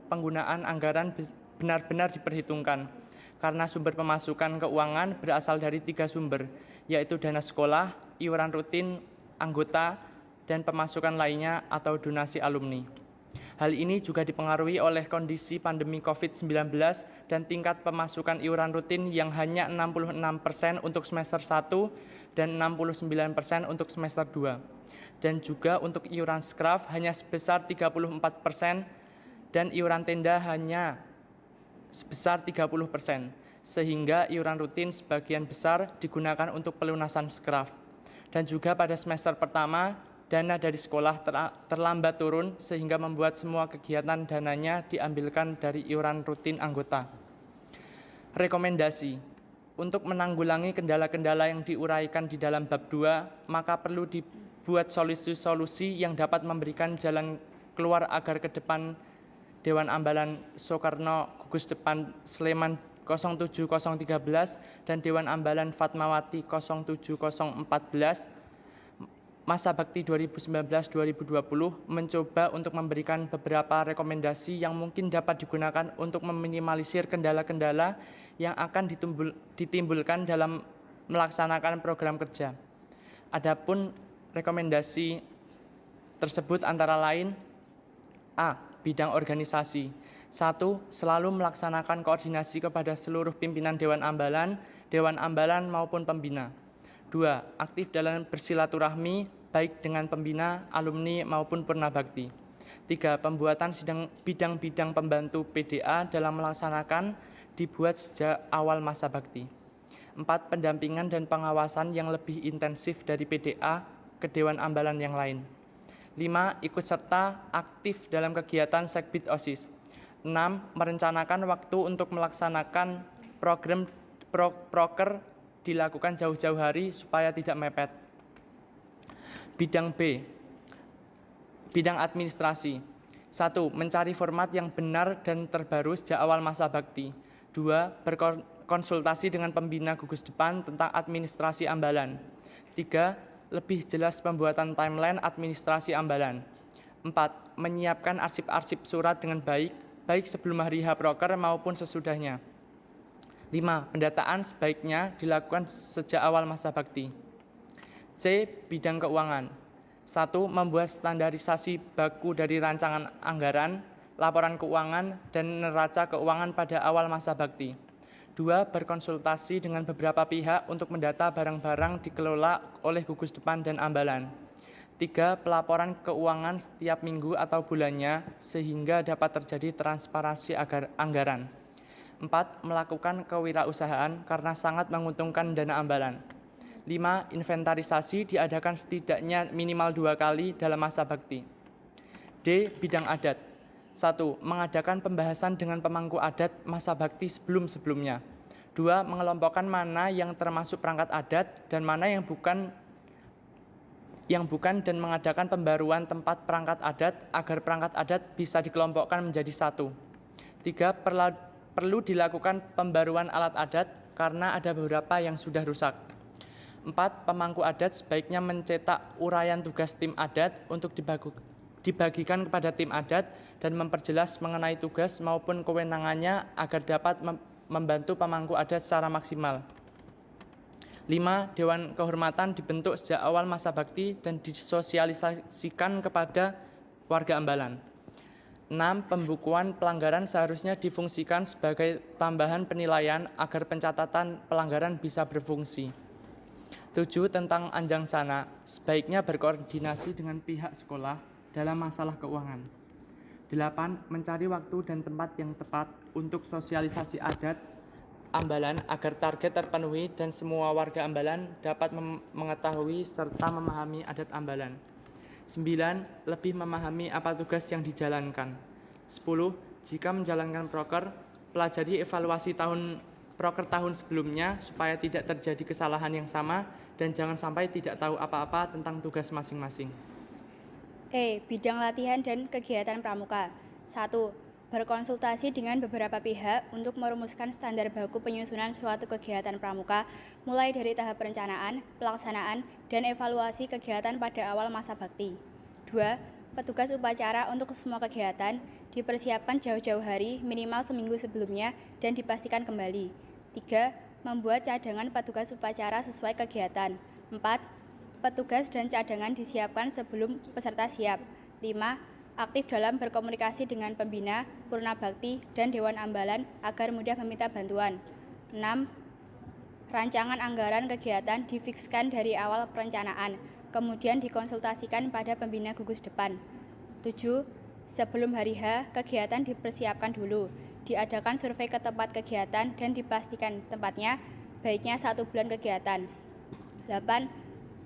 penggunaan anggaran benar-benar diperhitungkan karena sumber pemasukan keuangan berasal dari 3 sumber, yaitu dana sekolah, iuran rutin, anggota, dan pemasukan lainnya atau donasi alumni. Hal ini juga dipengaruhi oleh kondisi pandemi COVID-19 dan tingkat pemasukan iuran rutin yang hanya 66% untuk semester 1 dan 69% untuk semester 2. Dan juga untuk iuran skraf hanya sebesar 34% dan iuran tenda hanya sebesar 30%, sehingga iuran rutin sebagian besar digunakan untuk pelunasan skraf. Dan juga pada semester pertama, dana dari sekolah terlambat turun sehingga membuat semua kegiatan dananya diambilkan dari iuran rutin anggota. Rekomendasi. Untuk menanggulangi kendala-kendala yang diuraikan di dalam bab 2, maka perlu dibuat solusi-solusi yang dapat memberikan jalan keluar agar ke depan Dewan Ambalan Soekarno Gugus Depan Sleman 07013 dan Dewan Ambalan Fatmawati 07014 masa bakti 2019-2020 mencoba untuk memberikan beberapa rekomendasi yang mungkin dapat digunakan untuk meminimalisir kendala-kendala yang akan ditimbulkan dalam melaksanakan program kerja. Adapun rekomendasi tersebut antara lain: A. Bidang organisasi. 1. Selalu melaksanakan koordinasi kepada seluruh pimpinan Dewan Ambalan maupun pembina. 2. Aktif dalam bersilaturahmi baik dengan pembina, alumni maupun purnabakti. 3. Pembuatan bidang-bidang pembantu PDA dalam melaksanakan dibuat sejak awal masa bakti. 4. Pendampingan dan pengawasan yang lebih intensif dari PDA ke Dewan Ambalan yang lain. 5. Ikut serta aktif dalam kegiatan Sekbid OSIS. 6. Merencanakan waktu untuk melaksanakan program proker dilakukan jauh-jauh hari supaya tidak mepet. Bidang B. Bidang administrasi. 1. Mencari format yang benar dan terbaru sejak awal masa bakti. 2. Berkonsultasi dengan pembina gugus depan tentang administrasi ambalan. 3. Lebih jelas pembuatan timeline administrasi ambalan. 4. Menyiapkan arsip-arsip surat dengan baik. baik sebelum hari H Proker maupun sesudahnya. 5. Pendataan sebaiknya dilakukan sejak awal masa bakti. C. Bidang keuangan. 1. Membuat standarisasi baku dari rancangan anggaran, laporan keuangan, dan neraca keuangan pada awal masa bakti. 2. Berkonsultasi dengan beberapa pihak untuk mendata barang-barang dikelola oleh gugus depan dan ambalan. 3. Pelaporan keuangan setiap minggu atau bulannya sehingga dapat terjadi transparansi anggaran. 4. Melakukan kewirausahaan karena sangat menguntungkan dana ambalan. 5. Inventarisasi diadakan setidaknya minimal 2 kali dalam masa bakti. D. Bidang adat. 1. Mengadakan pembahasan dengan pemangku adat masa bakti sebelum-sebelumnya. 2. Mengelompokkan mana yang termasuk perangkat adat dan mana yang bukan dan mengadakan pembaruan tempat perangkat adat agar perangkat adat bisa dikelompokkan menjadi 1. 3. Perlu dilakukan pembaruan alat adat karena ada beberapa yang sudah rusak. 4. Pemangku adat sebaiknya mencetak uraian tugas tim adat untuk dibagikan kepada tim adat dan memperjelas mengenai tugas maupun kewenangannya agar dapat membantu pemangku adat secara maksimal. 5. Dewan kehormatan dibentuk sejak awal masa bakti dan disosialisasikan kepada warga ambalan. 6. Pembukuan pelanggaran seharusnya difungsikan sebagai tambahan penilaian agar pencatatan pelanggaran bisa berfungsi. 7. Tentang anjang sana, sebaiknya berkoordinasi dengan pihak sekolah dalam masalah keuangan. 8. Mencari waktu dan tempat yang tepat untuk sosialisasi adat ambalan agar target terpenuhi dan semua warga ambalan dapat mengetahui serta memahami adat ambalan. 9. Lebih memahami apa tugas yang dijalankan. 10. Jika menjalankan proker, pelajari evaluasi proker tahun sebelumnya supaya tidak terjadi kesalahan yang sama dan jangan sampai tidak tahu apa-apa tentang tugas masing-masing. E. Bidang latihan dan kegiatan pramuka. 1. Berkonsultasi dengan beberapa pihak untuk merumuskan standar baku penyusunan suatu kegiatan pramuka mulai dari tahap perencanaan, pelaksanaan, dan evaluasi kegiatan pada awal masa bakti. 2. Petugas upacara untuk semua kegiatan dipersiapkan jauh-jauh hari minimal seminggu sebelumnya dan dipastikan kembali. 3. Membuat cadangan petugas upacara sesuai kegiatan. 4. Petugas dan cadangan disiapkan sebelum peserta siap. 5. Aktif dalam berkomunikasi dengan pembina, purna bakti, dan dewan ambalan agar mudah meminta bantuan. 6. Rancangan anggaran kegiatan difikskan dari awal perencanaan, kemudian dikonsultasikan pada pembina gugus depan. 7. Sebelum hari H, kegiatan dipersiapkan dulu, diadakan survei ke tempat kegiatan dan dipastikan tempatnya, baiknya 1 bulan kegiatan. 8.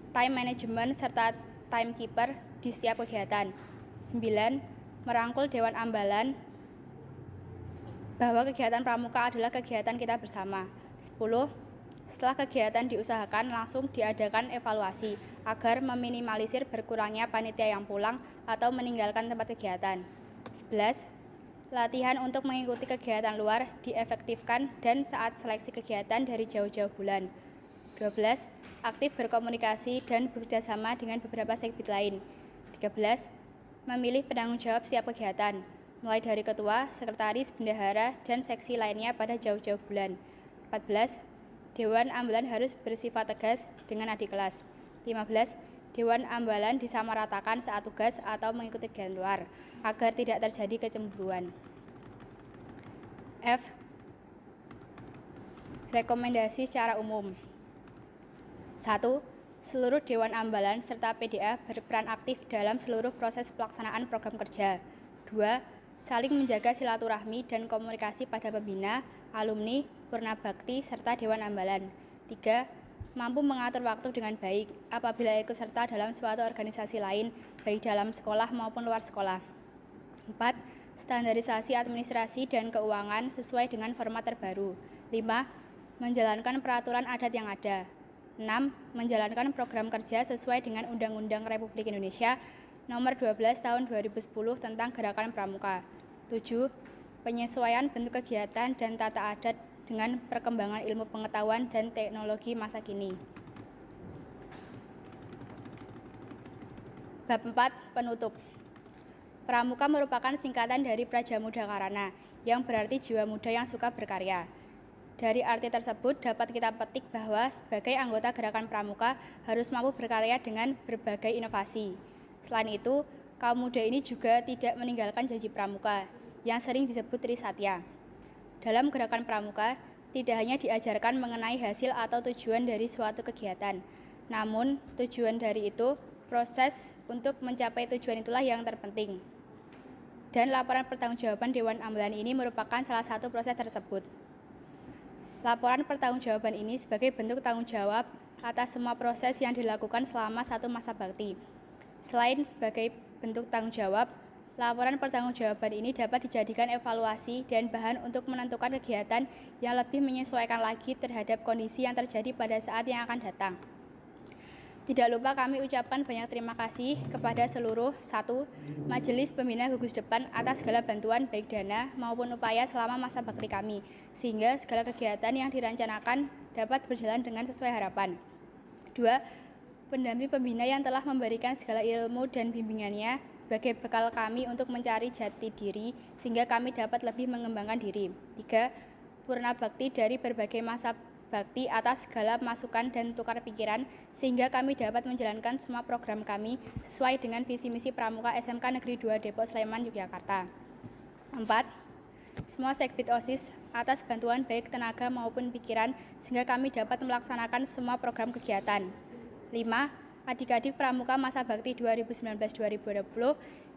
Time management serta timekeeper di setiap kegiatan. 9. Merangkul Dewan Ambalan bahwa kegiatan pramuka adalah kegiatan kita bersama. 10. Setelah kegiatan diusahakan langsung diadakan evaluasi agar meminimalisir berkurangnya panitia yang pulang atau meninggalkan tempat kegiatan. 11. Latihan untuk mengikuti kegiatan luar diefektifkan dan saat seleksi kegiatan dari jauh-jauh bulan. 12. Aktif berkomunikasi dan bekerjasama dengan beberapa sekbid lain. 13. Memilih penanggung jawab setiap kegiatan, mulai dari ketua, sekretaris, bendahara, dan seksi lainnya pada jauh-jauh bulan. 14. Dewan Ambalan harus bersifat tegas dengan adik kelas. 15. Dewan Ambalan disamaratakan saat tugas atau mengikuti kegiatan luar, agar tidak terjadi kecemburuan. F. Rekomendasi secara umum. 1. Seluruh Dewan Ambalan serta PDA berperan aktif dalam seluruh proses pelaksanaan program kerja. 2. Saling menjaga silaturahmi dan komunikasi pada pembina, alumni, purna bakti, serta Dewan Ambalan. 3. Mampu mengatur waktu dengan baik apabila ikut serta dalam suatu organisasi lain, baik dalam sekolah maupun luar sekolah. 4. Standarisasi administrasi dan keuangan sesuai dengan format terbaru. 5. Menjalankan peraturan adat yang ada. 6. Menjalankan program kerja sesuai dengan Undang-Undang Republik Indonesia Nomor 12 Tahun 2010 tentang Gerakan Pramuka. 7. Penyesuaian bentuk kegiatan dan tata adat dengan perkembangan ilmu pengetahuan dan teknologi masa kini. Bab 4. Penutup. Pramuka merupakan singkatan dari Prajamuda Karana, yang berarti jiwa muda yang suka berkarya. Dari arti tersebut dapat kita petik bahwa sebagai anggota gerakan Pramuka harus mampu berkarya dengan berbagai inovasi. Selain itu, kaum muda ini juga tidak meninggalkan janji Pramuka, yang sering disebut Trisatya. Dalam gerakan Pramuka, tidak hanya diajarkan mengenai hasil atau tujuan dari suatu kegiatan, namun tujuan dari itu, proses untuk mencapai tujuan itulah yang terpenting. Dan laporan pertanggungjawaban Dewan Ambalan ini merupakan salah satu proses tersebut. Laporan pertanggungjawaban ini sebagai bentuk tanggung jawab atas semua proses yang dilakukan selama satu masa bakti. Selain sebagai bentuk tanggung jawab, laporan pertanggungjawaban ini dapat dijadikan evaluasi dan bahan untuk menentukan kegiatan yang lebih menyesuaikan lagi terhadap kondisi yang terjadi pada saat yang akan datang. Tidak lupa kami ucapkan banyak terima kasih kepada seluruh 1. Majelis Pembina Gugus Depan atas segala bantuan baik dana maupun upaya selama masa bakti kami, sehingga segala kegiatan yang dirancanakan dapat berjalan dengan sesuai harapan. 2. Pendamping pembina yang telah memberikan segala ilmu dan bimbingannya sebagai bekal kami untuk mencari jati diri, sehingga kami dapat lebih mengembangkan diri. 3. Purna bakti dari berbagai masa bakti atas segala masukan dan tukar pikiran, sehingga kami dapat menjalankan semua program kami sesuai dengan visi misi Pramuka SMK Negeri 2 Depok Sleman, Yogyakarta. 4. Semua sekbid OSIS atas bantuan baik tenaga maupun pikiran, sehingga kami dapat melaksanakan semua program kegiatan. 5. Adik-adik Pramuka Masa Bakti 2019-2020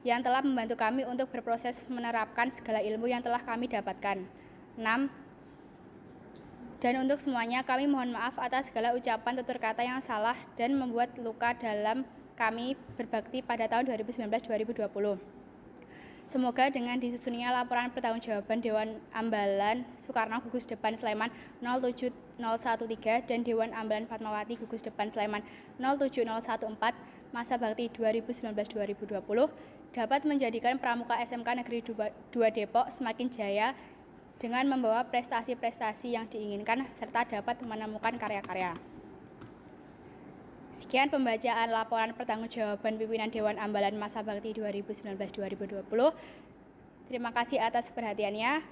yang telah membantu kami untuk berproses menerapkan segala ilmu yang telah kami dapatkan. 6. Dan untuk semuanya, kami mohon maaf atas segala ucapan tutur kata yang salah dan membuat luka dalam kami berbakti pada tahun 2019-2020. Semoga dengan disusunnya laporan pertanggungjawaban Dewan Ambalan Soekarno Gugus Depan Sleman 07013 dan Dewan Ambalan Fatmawati Gugus Depan Sleman 07014 masa bakti 2019-2020 dapat menjadikan Pramuka SMK Negeri 2 Depok semakin jaya dengan membawa prestasi-prestasi yang diinginkan serta dapat menemukan karya-karya. Sekian pembacaan laporan pertanggungjawaban pimpinan Dewan Ambalan Masa Bakti 2019-2020. Terima kasih atas perhatiannya.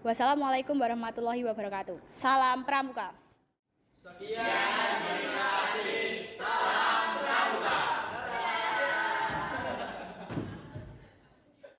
Wassalamualaikum warahmatullahi wabarakatuh. Salam Pramuka. Sekian.